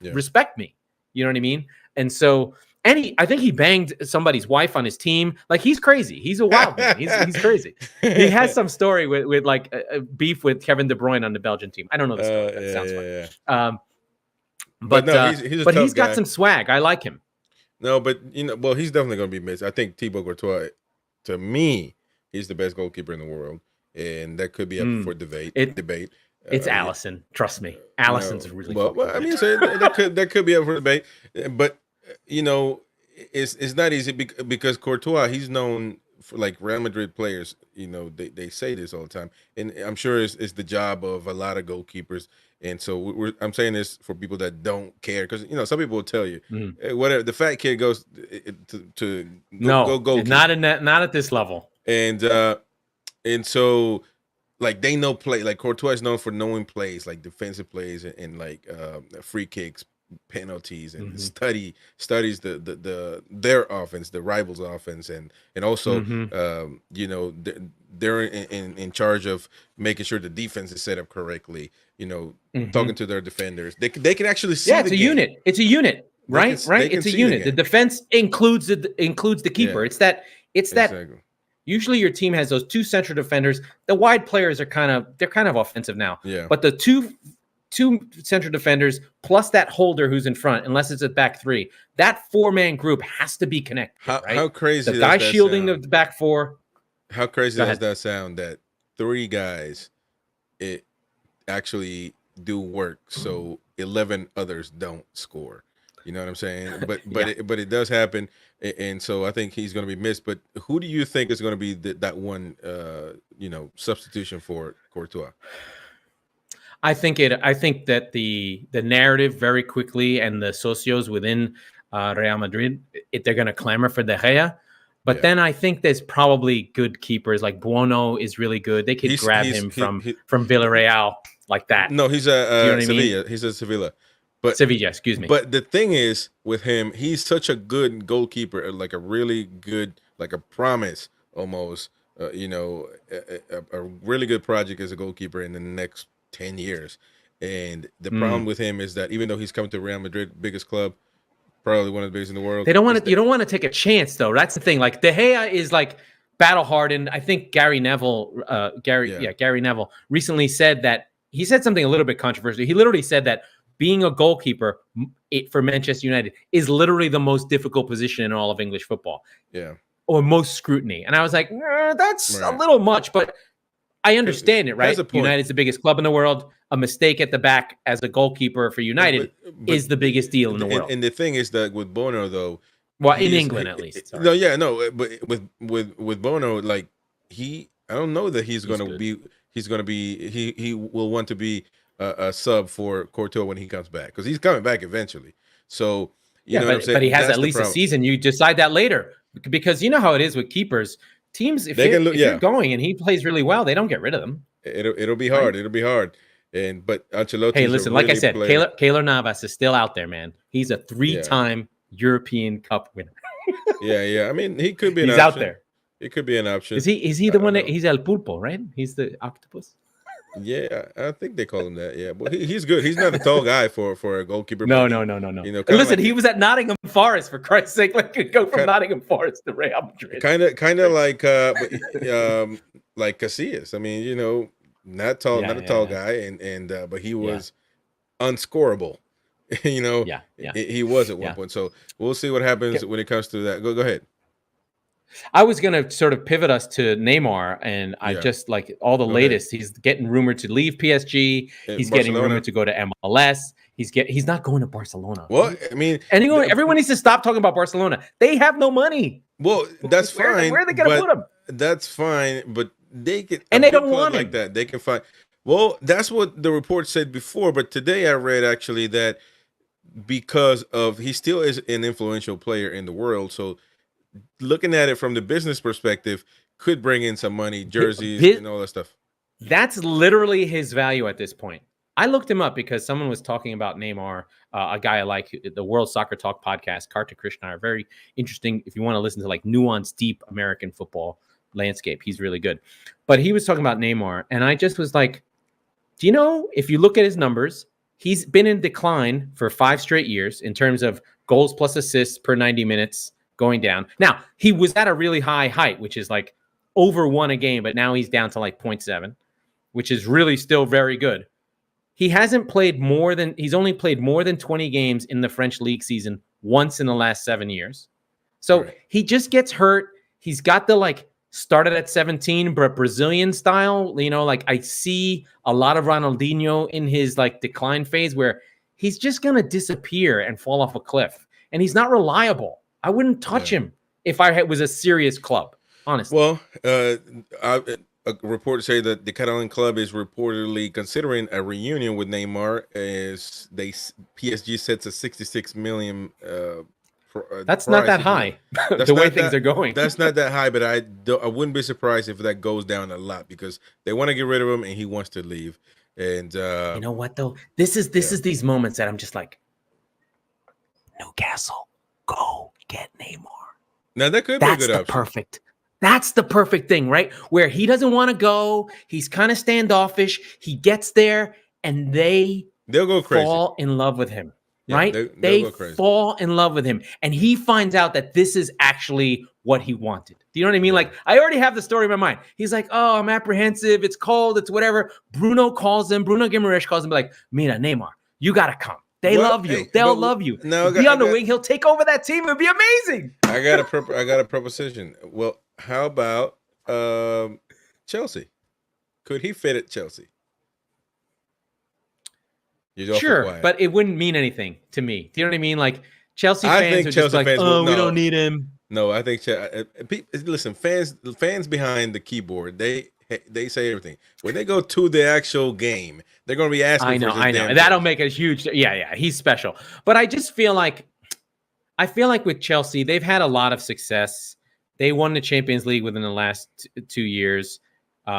respect me. You know what I mean? And so, I think he banged somebody's wife on his team. Like, he's crazy. He's a wild man. He's crazy. He has some story with like a beef with Kevin De Bruyne on the Belgian team. I don't know the story. That sounds funny. But no, he's got some swag. I like him. No, but he's definitely going to be missed. I think Thibaut Courtois, to me, he's the best goalkeeper in the world, and that could be up for debate. It's Alisson. Trust me, Alisson's really. Well, I mean, so that could be up for debate, but it's not easy because Courtois, he's known for, like, Real Madrid players. They say this all the time, and I'm sure it's the job of a lot of goalkeepers. And so I'm saying this for people that don't care, because some people will tell you whatever the fat kid goes to go not at this level. And so, like, they know play. Like, Courtois is known for knowing plays, like defensive plays and like free kicks, penalties, and studies their offense, the rivals' offense, and also they're in charge of making sure the defense is set up correctly. Talking to their defenders, they can actually see. Yeah, it's a unit. It's a unit, right? It's a unit. The defense includes the keeper. Yeah. It's that. Usually your team has those two central defenders. The wide players are kind of offensive now. Yeah. But the two central defenders plus that holder who's in front, unless it's a back three, that 4-man group has to be connected. How crazy the guy shielding the back four. How crazy does that sound? That 3 guys it actually do work, so 11 others don't score. You know what I'm saying? But it does happen, and so I think he's going to be missed. But who do you think is going to be that one substitution for Courtois? I think that the narrative very quickly, and the socios within Real Madrid, they're going to clamor for De Gea. But then I think there's probably good keepers, like Buono is really good. They could grab him from Villarreal like that. No, he's at Sevilla. He's at Sevilla. But Sevilla, excuse me. But the thing is with him, he's such a good goalkeeper, like a really good, like a promise almost. A really good project as a goalkeeper in the next 10 years. And the problem with him is that even though he's coming to Real Madrid, biggest club, probably one of the biggest in the world, they don't want to. You don't want to take a chance, though. That's the thing. Like, De Gea is like battle hardened. I think Gary Neville recently said that he said something a little bit controversial. He literally said that being a goalkeeper for Manchester United is literally the most difficult position in all of English football. Yeah. Or most scrutiny. And I was like, that's a little much, but I understand it, right? United's the biggest club in the world. A mistake at the back as a goalkeeper for United is the biggest deal in the world. And the thing is that with Bono, though, well, in England at least. Sorry. But with Bono, like, I don't know that he will want to be a sub for Courtois when he comes back, because he's coming back eventually. So you know what I'm saying? But he has at least a season. You decide that later, because you know how it is with keepers. Teams, if you're going and he plays really well, they don't get rid of them. It'll be hard. Right? It'll be hard. But Ancelotti. Hey, listen, like I said, Keylor Navas is still out there, man. He's a 3-time European Cup winner. Yeah. I mean, he could be. He's out there. It could be an option. Is he the one that he's El Pulpo, right? He's the octopus. Yeah, I think they call him that. Yeah, but he's good. He's not a tall guy for a goalkeeper. No. Listen, he was at Nottingham Forest, for Christ's sake. Like, could go from Nottingham Forest to Real Madrid. Kind of like Casillas. I mean, not tall, not a tall guy, and but he was unscorable. He was at one point. So we'll see what happens when it comes to that. Go ahead. I was going to sort of pivot us to Neymar, and I just like all the latest. He's getting rumored to leave PSG. He's getting rumored to go to MLS. He's not going to Barcelona. Well, I mean, everyone needs to stop talking about Barcelona. They have no money. Well, that's fine. Where are they going to put him? That's fine, but they can, and they don't want like that. They can find. Well, that's what the report said before, but today I read actually that because of he still is an influential player in the world, so looking at it from the business perspective, could bring in some money, jerseys, and all that stuff. That's literally his value at this point. I looked him up because someone was talking about Neymar, a guy I like, the World Soccer Talk podcast, Kartik Krishna, are very interesting if you want to listen to like nuanced, deep American football landscape. He's really good. But he was talking about Neymar, and I just was like, do you know, if you look at his numbers, he's been in decline for 5 straight years in terms of goals plus assists per 90 minutes going down. Now, he was at a really high height, which is like over 1 a game, but now he's down to like 0.7, which is really still very good. He's only played more than 20 games in the French league season once in the last 7 years. So he just gets hurt. He's got the started at 17, but Brazilian style, like I see a lot of Ronaldinho in his decline phase where he's just going to disappear and fall off a cliff. And he's not reliable. I wouldn't touch him if I was a serious club, honestly. Well, a report say that the Catalan club is reportedly considering a reunion with Neymar as PSG sets a 66 million. That's not that high. The way things are going, that's not that high. But I wouldn't be surprised if that goes down a lot because they want to get rid of him and he wants to leave. And you know what though? This is these moments that I'm just like, Newcastle, go get Neymar. Now that could be a good option. That's the perfect thing, right? Where he doesn't want to go. He's kind of standoffish. He gets there and they'll go crazy. Fall in love with him, right? They fall in love with him. And he finds out that this is actually what he wanted. Do you know what I mean? Like, I already have the story in my mind. He's like, oh, I'm apprehensive. It's cold. It's whatever. Bruno Guimaraes calls him like, Mina, Neymar, you got to come. They love you. They'll love you. No, be on the wing. He'll take over that team. It'll be amazing. I got a proposition. Well, how about Chelsea? Could he fit at Chelsea? Sure, but it wouldn't mean anything to me. Do you know what I mean? Like Chelsea fans are just like, oh, we don't need him. No, I think listen, fans behind the keyboard, they say everything. When they go to the actual game, they're going to be asking. I know. That'll make a huge. Yeah. He's special, but I just feel like with Chelsea, they've had a lot of success. They won the Champions League within the last 2 years,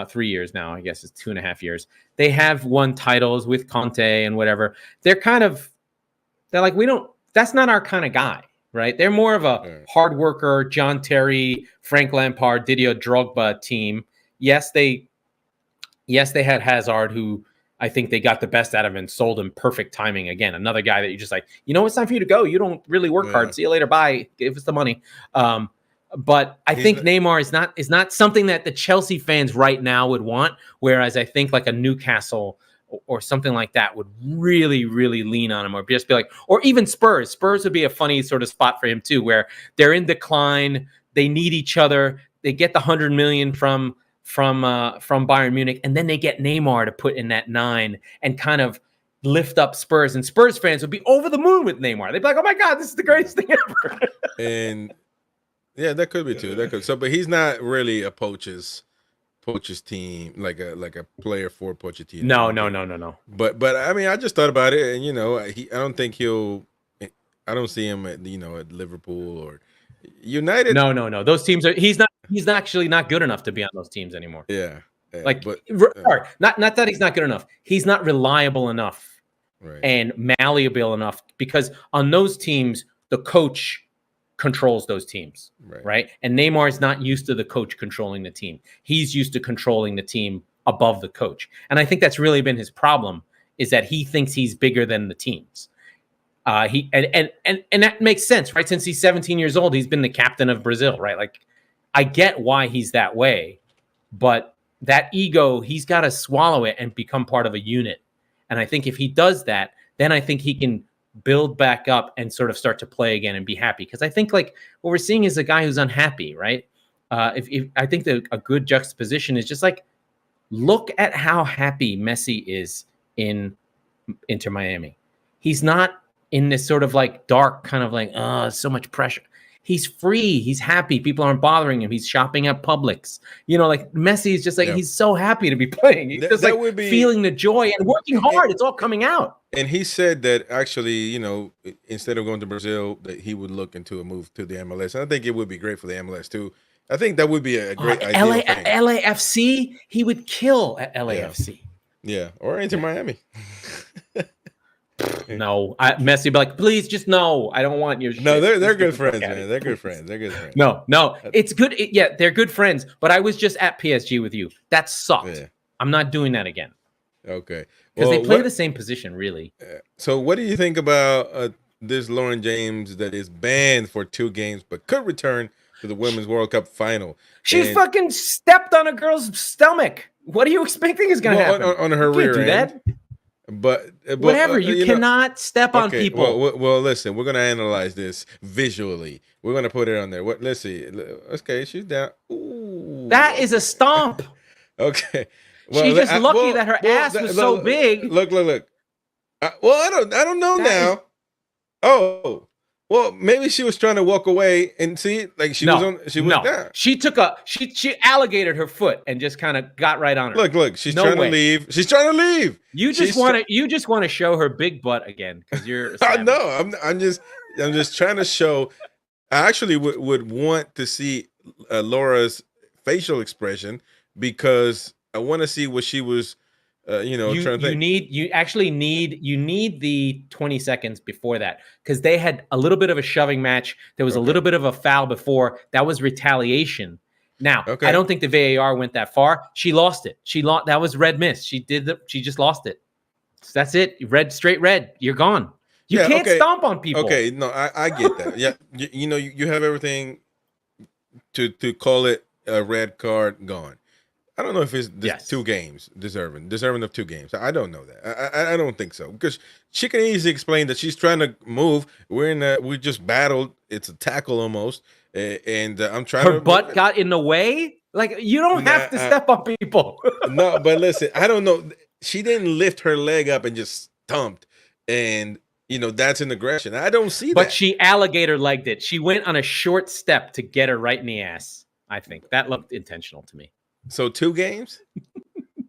3 years now. I guess it's 2.5 years. They have won titles with Conte and whatever. They're like, that's not our kind of guy, right? They're more of a hard worker, John Terry, Frank Lampard, Didier Drogba team. Yes, they had Hazard, who I think they got the best out of him and sold him perfect timing. Again, another guy that you just like, it's time for you to go. You don't really work hard. See you later. Bye. Give us the money. But I think Neymar is not something that the Chelsea fans right now would want. Whereas I think like a Newcastle or something like that would really, really lean on him, or just be like, or even Spurs. Spurs would be a funny sort of spot for him too, where they're in decline. They need each other. They get the 100 million from Bayern Munich, and then they get Neymar to put in that 9 and kind of lift up Spurs. And Spurs fans would be over the moon with Neymar. They'd be like, "Oh my God, this is the greatest thing ever!" And yeah, that could be too. That could. So, but he's not really a Poch's team, like a player for Pochettino. No. But I mean, I just thought about it, and I don't see him at Liverpool or United. No. Those teams are. He's actually not good enough to be on those teams anymore. Yeah. Not that he's not good enough. He's not reliable enough and malleable enough, because on those teams, the coach controls those teams, right? And Neymar is not used to the coach controlling the team. He's used to controlling the team above the coach. And I think that's really been his problem, is that he thinks he's bigger than the teams. And that makes sense, right? Since he's 17 years old, he's been the captain of Brazil, right? Like, I get why he's that way, but that ego, he's got to swallow it and become part of a unit. And I think if he does that, then I think he can build back up and sort of start to play again and be happy. Because I think like what we're seeing is a guy who's unhappy, right? If I think that a good juxtaposition is just like, look at how happy Messi is in Inter Miami. He's not in this sort of like dark kind of like, so much pressure. He's free. He's happy. People aren't bothering him. He's shopping at Publix. Like Messi is just like, he's so happy to be playing. He's just like feeling the joy and working hard. It's all coming out. And he said that actually, instead of going to Brazil, that he would look into a move to the MLS. And I think it would be great for the MLS too. I think that would be a great idea. LAFC, he would kill at LAFC. Yeah. Or into Miami. No, Messi be like, please, just no. I don't want your shit. No, they're good friends, man. They're good friends. No, it's good. They're good friends. But I was just at PSG with you. That sucked. Yeah. I'm not doing that again. Okay, because they play the same position, really. So, what do you think about this Lauren James that is banned for 2 games but could return to the Women's World Cup final. She fucking stepped on a girl's stomach. What are you expecting is going to happen? On her rear end. That. But whatever, you cannot step on people. Well, listen, we're gonna analyze this visually. We're gonna put it on there. Let's see. Okay, she's down. Ooh. That is a stomp. Okay. Well, she's just lucky that her ass was so big. Look. Well, I don't know now. Oh. Well, maybe she was trying to walk away and see, like she was down. She alligated her foot and just kind of got right on her. Look, she's trying to leave. She's trying to leave. You just want to show her big butt again because you're. No, I'm just trying to show. I actually would want to see Laura's facial expression because I want to see what she was. Trying to think. You need the 20 seconds before that because they had a little bit of a shoving match. There was a little bit of a foul before. That was retaliation. Now, I don't think the VAR went that far. She lost it. That was red miss. She just lost it. So that's it. Straight red. You're gone. You can't stomp on people. Okay, no, I get that. Yeah, you have everything to call it a red card gone. I don't know if it's 2 games deserving of 2 games. I don't know that. I don't think so because she can easily explain that she's trying to move. We just battled. It's a tackle almost, and I'm trying. Her butt got in the way. Like you don't have to step on people. No, but listen, I don't know. She didn't lift her leg up and just stomped, and that's an aggression. I don't see that. But she alligator legged it. She went on a short step to get her right in the ass. I think that looked intentional to me. So 2 games?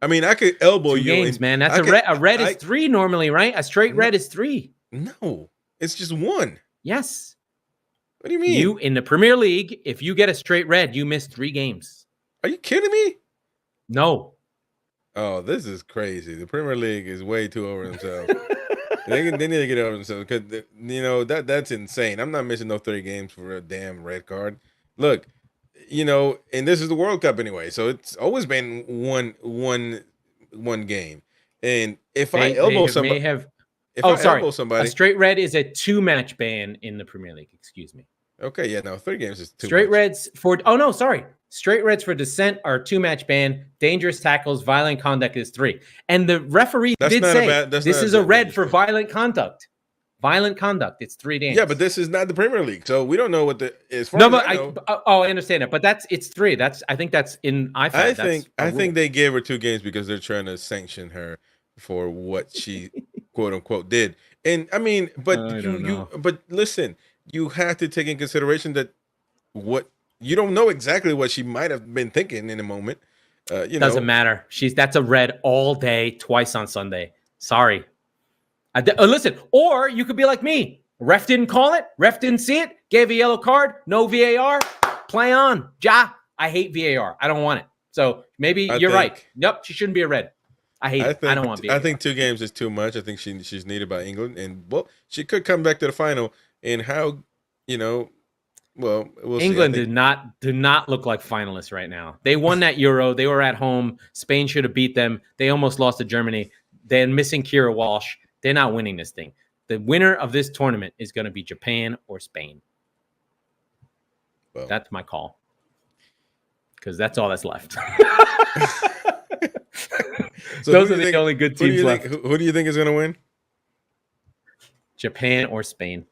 I mean, I could elbow 2 you. Games, man. That's a red is 3 normally, right? A straight red is 3. No, it's just 1. Yes. What do you mean? You in the Premier League, if you get a straight red, you miss 3 games. Are you kidding me? No. Oh, this is crazy. The Premier League is way too over themselves. They need to get over themselves because that's insane. I'm not missing no 3 games for a damn red card. Look. And this is the World Cup anyway, so it's always been one game. And if I elbow somebody, elbow somebody, a straight red is a 2-match ban in the Premier League. Excuse me. Okay, yeah, no, 3 games is 2. Straight reds for straight reds for dissent are 2-match ban. Dangerous tackles, violent conduct is 3. And the referee did say this is a red for violent conduct. Violent conduct. It's 3 games. Yeah, but this is not the Premier League, so we don't know what as far as I know. I understand it, but it's 3. I think that's in IFAB. I think they gave her 2 games because they're trying to sanction her for what she quote unquote did. And I mean, but but listen, you have to take in consideration that what you don't know exactly what she might have been thinking in a moment. Doesn't matter. That's a red all day, twice on Sunday. Sorry. Listen, or you could be like me. Ref didn't call it. Ref didn't see it. Gave a yellow card. No VAR. Play on. I hate VAR. I don't want it. So maybe you're right. Yep, she shouldn't be a red. I don't want VAR. I think 2 games is too much. I think she's needed by England. And, she could come back to the final. And how, we'll England see. do not look like finalists right now. They won that Euro. They were at home. Spain should have beat them. They almost lost to Germany. They're missing Kira Walsh. They're not winning this thing. The winner of this tournament is going to be Japan or Spain. Well, that's my call. Because that's all that's left. So those are the only good teams left. Who do you think is going to win? Japan or Spain.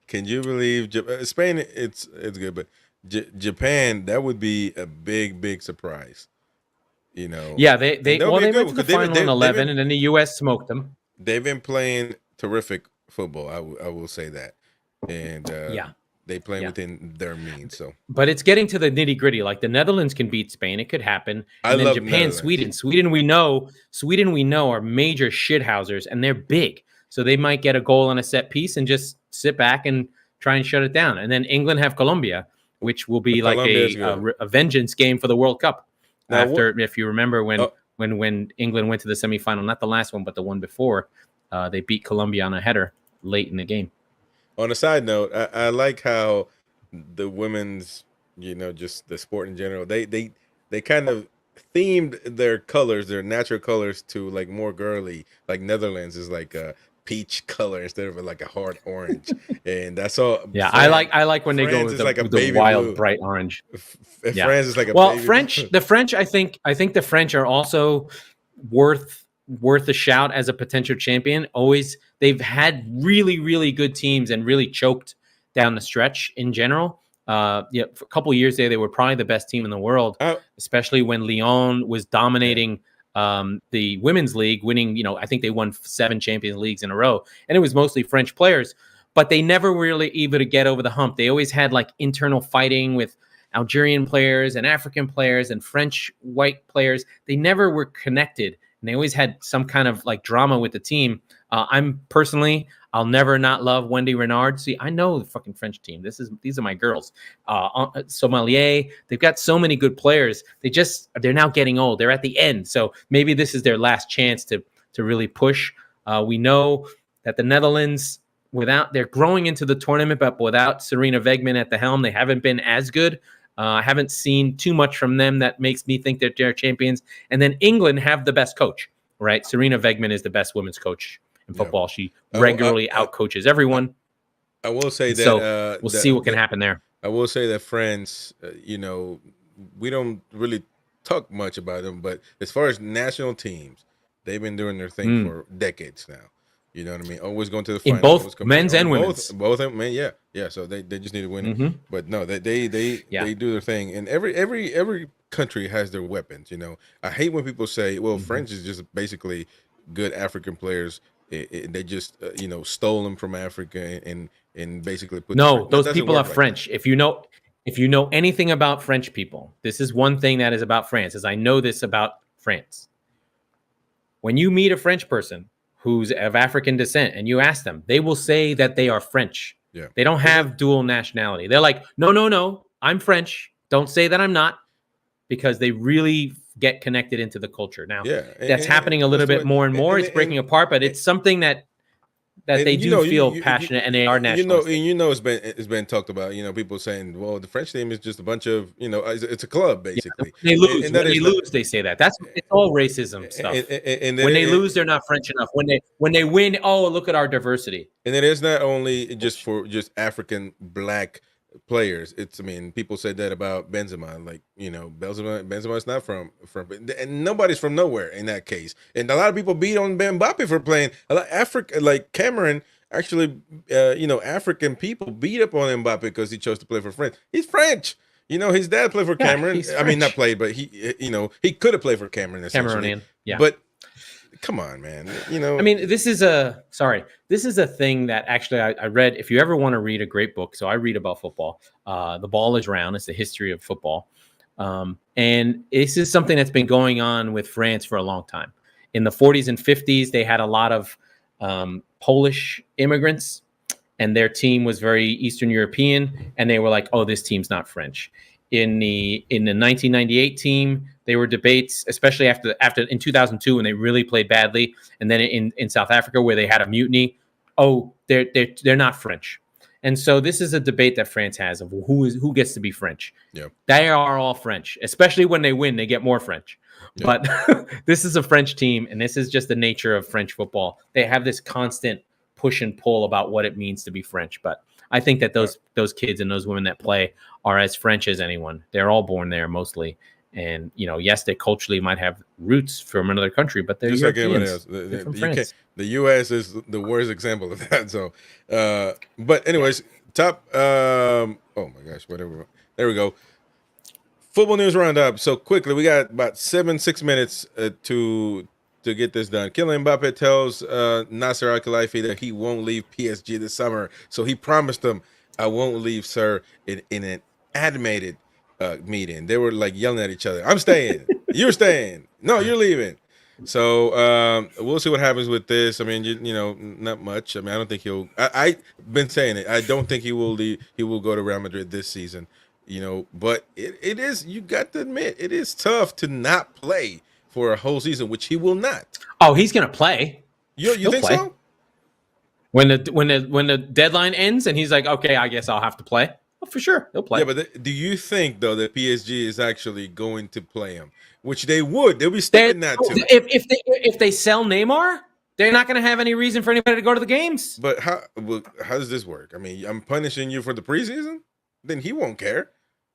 Can you believe Spain? It's good, but Japan, that would be a big surprise. Yeah, they went to the final in 11, and then the U.S. smoked them. They've been playing terrific football. I will say that, and they play within their means. So, but it's getting to the nitty gritty. Like the Netherlands can beat Spain, it could happen. And then Japan, Sweden we know are major shithousers, and they're big, so they might get a goal on a set piece and just sit back and try and shut it down. And then England have Colombia, which will be like a vengeance game for the World Cup. Now, if you remember when England went to the semifinal, not the last one, but the one before, they beat Colombia on a header late in the game. On a side note, I like how the women's, just the sport in general, they kind of themed their colors, their natural colors, to like more girly. Like Netherlands is like peach color instead of like a hard orange, and that's all. Yeah, France, I like when they go with like a with the baby wild blue. bright orange. Yeah. France is like a well, baby French. The French, I think the French are also worth a shout as a potential champion. Always, they've had really good teams and really choked down the stretch in general. Yeah, for a couple of years there, they were probably the best team in the world, especially when Lyon was dominating the women's league, winning. I think they won 7 Champions Leagues in a row, and it was mostly French players. But they never really able to get over the hump. They always had like internal fighting with Algerian players and African players and French white players. They never were connected, and they always had some kind of like drama with the team. I'll never not love Wendy Renard. See, I know the fucking French team. These are my girls. Sommelier, they've got so many good players. They're now getting old. They're at the end. So maybe this is their last chance to really push. We know that the Netherlands, they're growing into the tournament, but without Serena Wegman at the helm, they haven't been as good. I haven't seen too much from them that makes me think that they're champions. And then England have the best coach, right? Serena Wegman is the best women's coach in football. She regularly outcoaches everyone. I will say that. So we'll see what can happen there. I will say that France, we don't really talk much about them, but as far as national teams, they've been doing their thing for decades now. You know what I mean? Always going to the final. In both men's and women's. Both men, yeah. So they just need to win it. But no, they do their thing. And every country has their weapons. I hate when people say, "Well, French is just basically good African players. They just stole them from Africa and basically put." No, those people are French. If you know anything about French people, this is one thing that is about France. Is I know this about France. When you meet a French person who's of African descent and you ask them, they will say that they are French. Yeah. They don't have dual nationality. They're like, no, I'm French. Don't say that I'm not, because they really get connected into the culture. Now, that's happening a little bit more and more. It's breaking apart, but it's something that they do feel passionate, and they are nationalistic. It's been talked about. People saying, "Well, the French team is just a bunch of it's a club basically." Yeah, when they lose, they say that. It's all racism stuff. And when they lose, they're not French enough. When they win, oh, look at our diversity. And it is not only just for African black players. People said that about Benzema. Like, Benzema is not from, and nobody's from nowhere in that case. And a lot of people beat on Mbappe for playing. A lot Africa, like Cameron, actually, African people beat up on Mbappe because he chose to play for France. He's French. His dad played for Cameroon. Not played, but he could have played for Cameroon. Cameroonian, yeah. But come on, man. This is a thing that actually I read. If you ever want to read a great book, so I read about football. The Ball is Round. It's the history of football. And this is something that's been going on with France for a long time. In the 40s and 50s, they had a lot of Polish immigrants, and their team was very Eastern European, and they were like, oh, this team's not French. In the 1998 team, there were debates, especially after in 2002 when they really played badly, and then in South Africa where they had a mutiny. Oh, they're not French, and so this is a debate that France has of who gets to be French. Yeah, they are all French, especially when they win, they get more French. Yeah. But this is a French team, and this is just the nature of French football. They have this constant push and pull about what it means to be French, but I think that those kids and those women that play are as French as anyone. They're all born there mostly. And, yes, they culturally might have roots from another country, but they're just Europeans. Like everybody else. The U.S. is the worst example of that. So, but anyways, top. Oh my gosh, whatever. There we go. Football news roundup. So quickly, we got about 6 minutes to get this done. Kylian Mbappe tells Nasser Al-Khelaifi that he won't leave PSG this summer. So he promised him, "I won't leave, sir," in an animated meeting. They were like yelling at each other. "I'm staying. You're staying. No, you're leaving." So we'll see what happens with this. Not much. I don't think he'll. I've been saying it. I don't think he will leave. He will go to Real Madrid this season. But it is. You got to admit, it is tough to not play for a whole season, which he will not. Oh, he's gonna play. You think play. So? When the deadline ends and he's like, okay, I guess I'll have to play. Well, for sure, he'll play. Yeah, but do you think though that PSG is actually going to play him? Which they would. They'll be stepping that too. If they sell Neymar, they're not going to have any reason for anybody to go to the games. But how does this work? I mean, I'm punishing you for the preseason, then he won't care.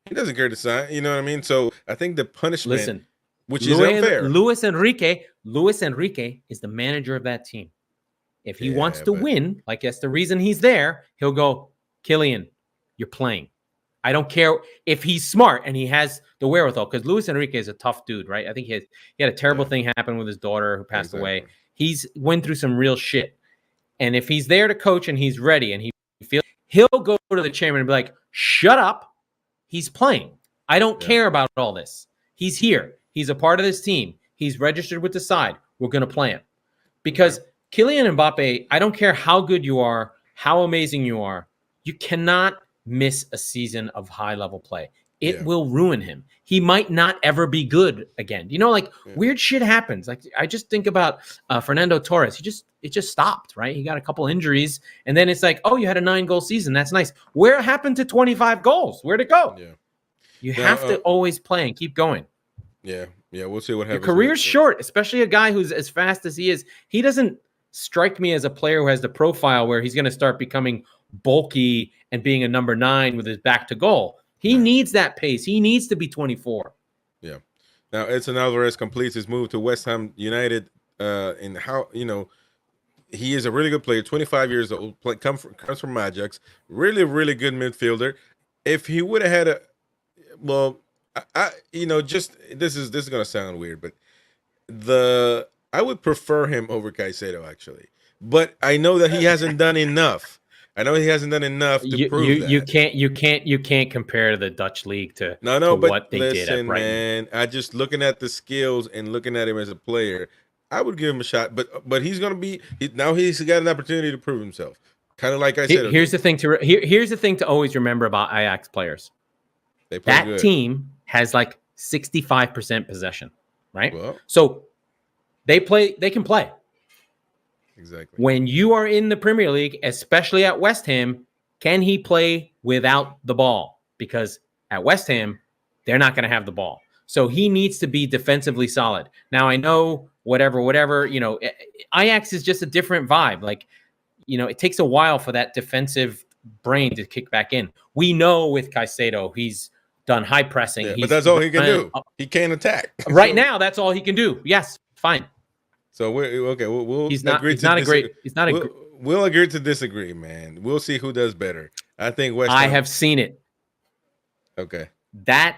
He doesn't care to sign. You know what I mean? So I think the punishment, which is unfair. Luis Enrique is the manager of that team. If he wants to win, like that's the reason he's there, he'll go, Kylian, you're playing. I don't care if he's smart and he has the wherewithal, because Luis Enrique is a tough dude, right? I think he had a terrible thing happen with his daughter who passed away. He's went through some real shit. And if he's there to coach and he's ready and he feels, he'll go to the chairman and be like, shut up. He's playing. I don't care about all this. He's here. He's a part of this team. He's registered with the side. We're going to play him. Because Kylian Mbappe, I don't care how good you are, how amazing you are, you cannot miss a season of high-level play. It will ruin him. He might not ever be good again. You know, like weird shit happens. Like I just think about Fernando Torres. It just stopped, right? He got a couple injuries, and then it's like, oh, you had a 9-goal season. That's nice. Where happened to 25 goals? Where'd it go? Yeah. You have to always play and keep going. Yeah, we'll see what happens. Your career's short, especially a guy who's as fast as he is. He doesn't strike me as a player who has the profile where he's going to start becoming bulky and being a number 9 with his back to goal. He needs that pace. He needs to be 24. Yeah. Now, Edson Alvarez completes his move to West Ham United. And how, he is a really good player, 25 years old, comes from Ajax, really, really good midfielder. If he would have had this is going to sound weird, but I would prefer him over Caicedo, actually. But I know that he hasn't done enough. I know he hasn't done enough to prove that. You can't compare the Dutch league to what they did at Brighton. Man, I just looking at the skills and looking at him as a player, I would give him a shot. But he's gonna be now. He's got an opportunity to prove himself, kind of like I said. Here's the thing to always remember about Ajax players. That team has like 65% possession, right? Well, so they can play. Exactly. When you are in the Premier League, especially at West Ham, can he play without the ball? Because at West Ham, they're not going to have the ball. So he needs to be defensively solid. Now, I know whatever, Ajax is just a different vibe. Like, it takes a while for that defensive brain to kick back in. We know with Caicedo, he's done high pressing. Yeah, but that's all he can do. He can't attack. Right now, that's all he can do. Yes, fine. So we'll We'll agree to disagree, man. We'll see who does better. I think West Ham. I have seen it. Okay. That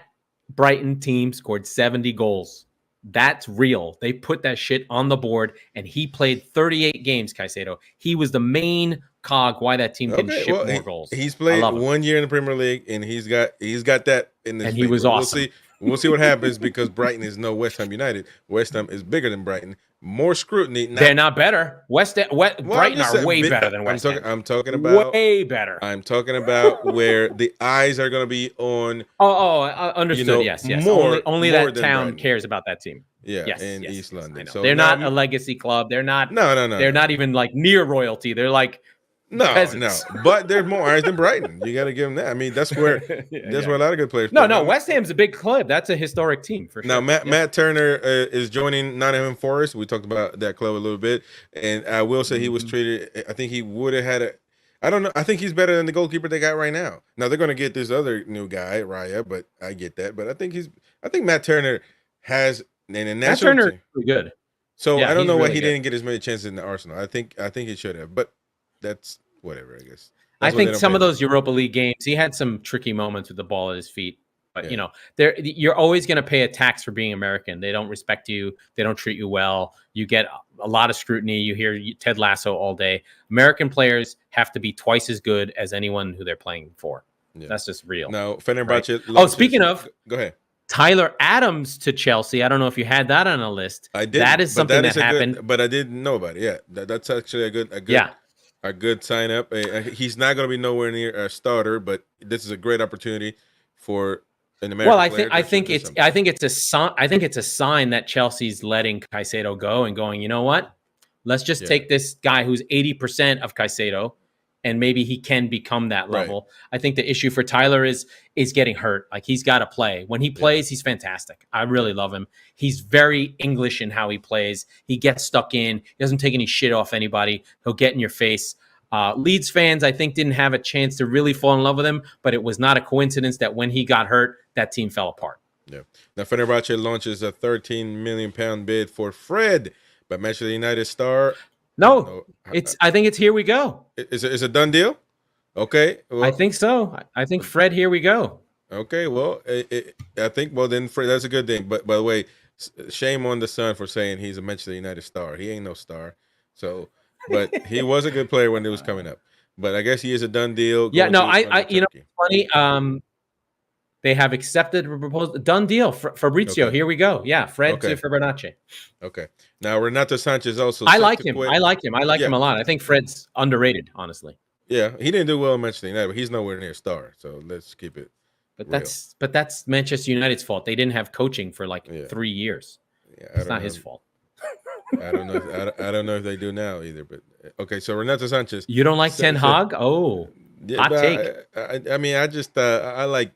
Brighton team scored 70 goals. That's real. They put that shit on the board, and he played 38 games, Caicedo. He was the main cog why that team didn't ship more goals. He's played 1 year in the Premier League, and he's got that in this. And he was awesome. We'll see what happens because Brighton is no West Ham United. West Ham is bigger than Brighton. More scrutiny. They're not better. Brighton are way better than West Ham. I'm talking about way better. I'm talking about where the eyes are going to be on. Understood. Yes. Only that town Brighton cares about that team. Yeah, in East London. So they're not a legacy club. They're not. No. They're not even like near royalty. They're like. No. But there's more eyes than Brighton. You got to give them that. I mean, that's where where a lot of good players play. No. West Ham's a big club. That's a historic team for sure. Now, Matt Turner is joining Nottingham Forest. We talked about that club a little bit, and I will say he was treated. I think he would have had I don't know. I think he's better than the goalkeeper they got right now. Now they're going to get this other new guy, Raya, but I get that. But I think Matt Turner has in a national Matt Turner team. Pretty good. So I don't know why he didn't get as many chances in the Arsenal. I think he should have, but that's whatever, I guess. I think some of those Europa League games, he had some tricky moments with the ball at his feet. But, you're always going to pay a tax for being American. They don't respect you. They don't treat you well. You get a lot of scrutiny. You hear Ted Lasso all day. American players have to be twice as good as anyone who they're playing for. Yeah. That's just real. No, Fenerbahce. Right? Speaking of. Go ahead. Tyler Adams to Chelsea. I don't know if you had that on a list. I did. That is something that happened. But I didn't know about it. Yeah, that's actually a good sign up. He's not going to be nowhere near a starter, but this is a great opportunity for an American player. I think it's a sign that Chelsea's letting Caicedo go and going, you know what? Let's just take this guy who's 80% of Caicedo and maybe he can become that Right. level. I think the issue for Tyler is getting hurt. Like, he's got to play. When he plays, he's fantastic. I really love him. He's very English in how he plays. He gets stuck in. He doesn't take any shit off anybody. He'll get in your face. Leeds fans, I think, didn't have a chance to really fall in love with him, but it was not a coincidence that when he got hurt, that team fell apart. Yeah. Now, Fenerbahce launches a £13 million bid for Fred, but Manchester United star. No, I think it's here we go. Is it a done deal? Okay. Well, I think so. I think Fred, here we go. Okay. Well, I think, well, then Fred, that's a good thing. But by the way, shame on the son for saying he's a Manchester United star. He ain't no star. So, but he was a good player when it was coming up. But I guess he is a done deal. Yeah, no, you know, funny. They have accepted a proposal. Done deal. Fabrizio, here we go. Yeah, Fred to Fenerbahce. Okay. Now, Renato Sanchez also. I like him. I like him a lot. I think Fred's underrated, honestly. Yeah, he didn't do well in Manchester United, but he's nowhere near a star. So let's keep it. But that's Manchester United's fault. They didn't have coaching for like 3 years. Yeah, it's not his fault. I don't know. I don't know if they do now either. But okay, so Renato Sanchez. You don't like Ten Hag? Oh. Yeah, hot take. I mean, I just I like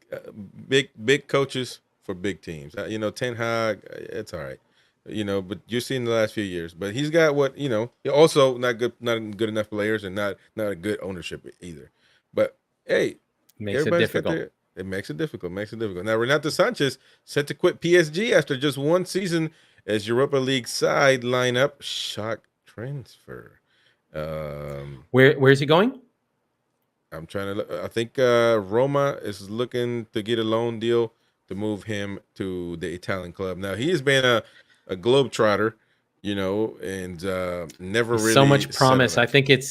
big coaches for big teams. You know, Ten Hag, it's all right. You know, but you've seen the last few years. But he's got what, you know, also not good enough players, and not a good ownership either. But hey, makes it difficult. It makes it difficult. Now, Renato Sanchez set to quit PSG after just one season as Europa League side lineup. Shock transfer. Where's he going? I'm trying to look. I think Roma is looking to get a loan deal to move him to the Italian club. Now, he has been a globetrotter, you know, and never really so much promise. I think the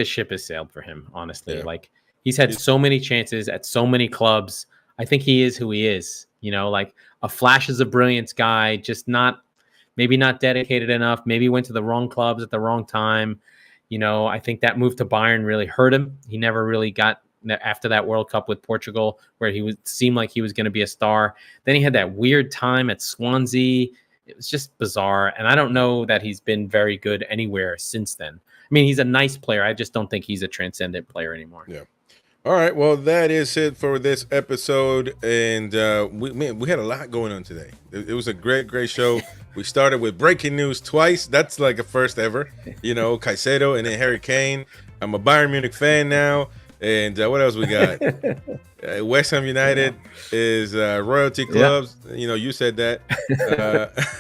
ship has sailed for him, honestly. Like, he's had so many chances at so many clubs. I think he is who he is, you know, like a flashes of brilliance guy, just maybe not dedicated enough, maybe went to the wrong clubs at the wrong time. You know, I think that move to Bayern really hurt him. He never really got, after that World Cup with Portugal, where seemed like he was going to be a star. Then he had that weird time at Swansea. It was just bizarre. And I don't know that he's been very good anywhere since then. I mean, he's a nice player. I just don't think he's a transcendent player anymore. Yeah. All right. Well, that is it for this episode. And we had a lot going on today. It was a great show. We started with breaking news twice. That's like a first ever. You know, Caicedo and then Harry Kane. I'm a Bayern Munich fan now. And what else we got? West Ham United is royalty clubs. Yeah. You know, you said that.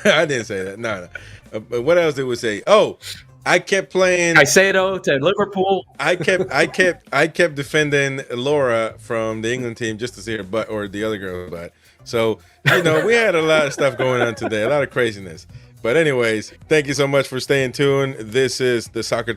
I didn't say that. No. But what else did we say? Oh, I kept playing Caicedo to Liverpool. I kept defending Laura from the England team just to see her butt, or the other girl's butt. So, you know, we had a lot of stuff going on today, a lot of craziness. But anyways, thank you so much for staying tuned. This is the Soccer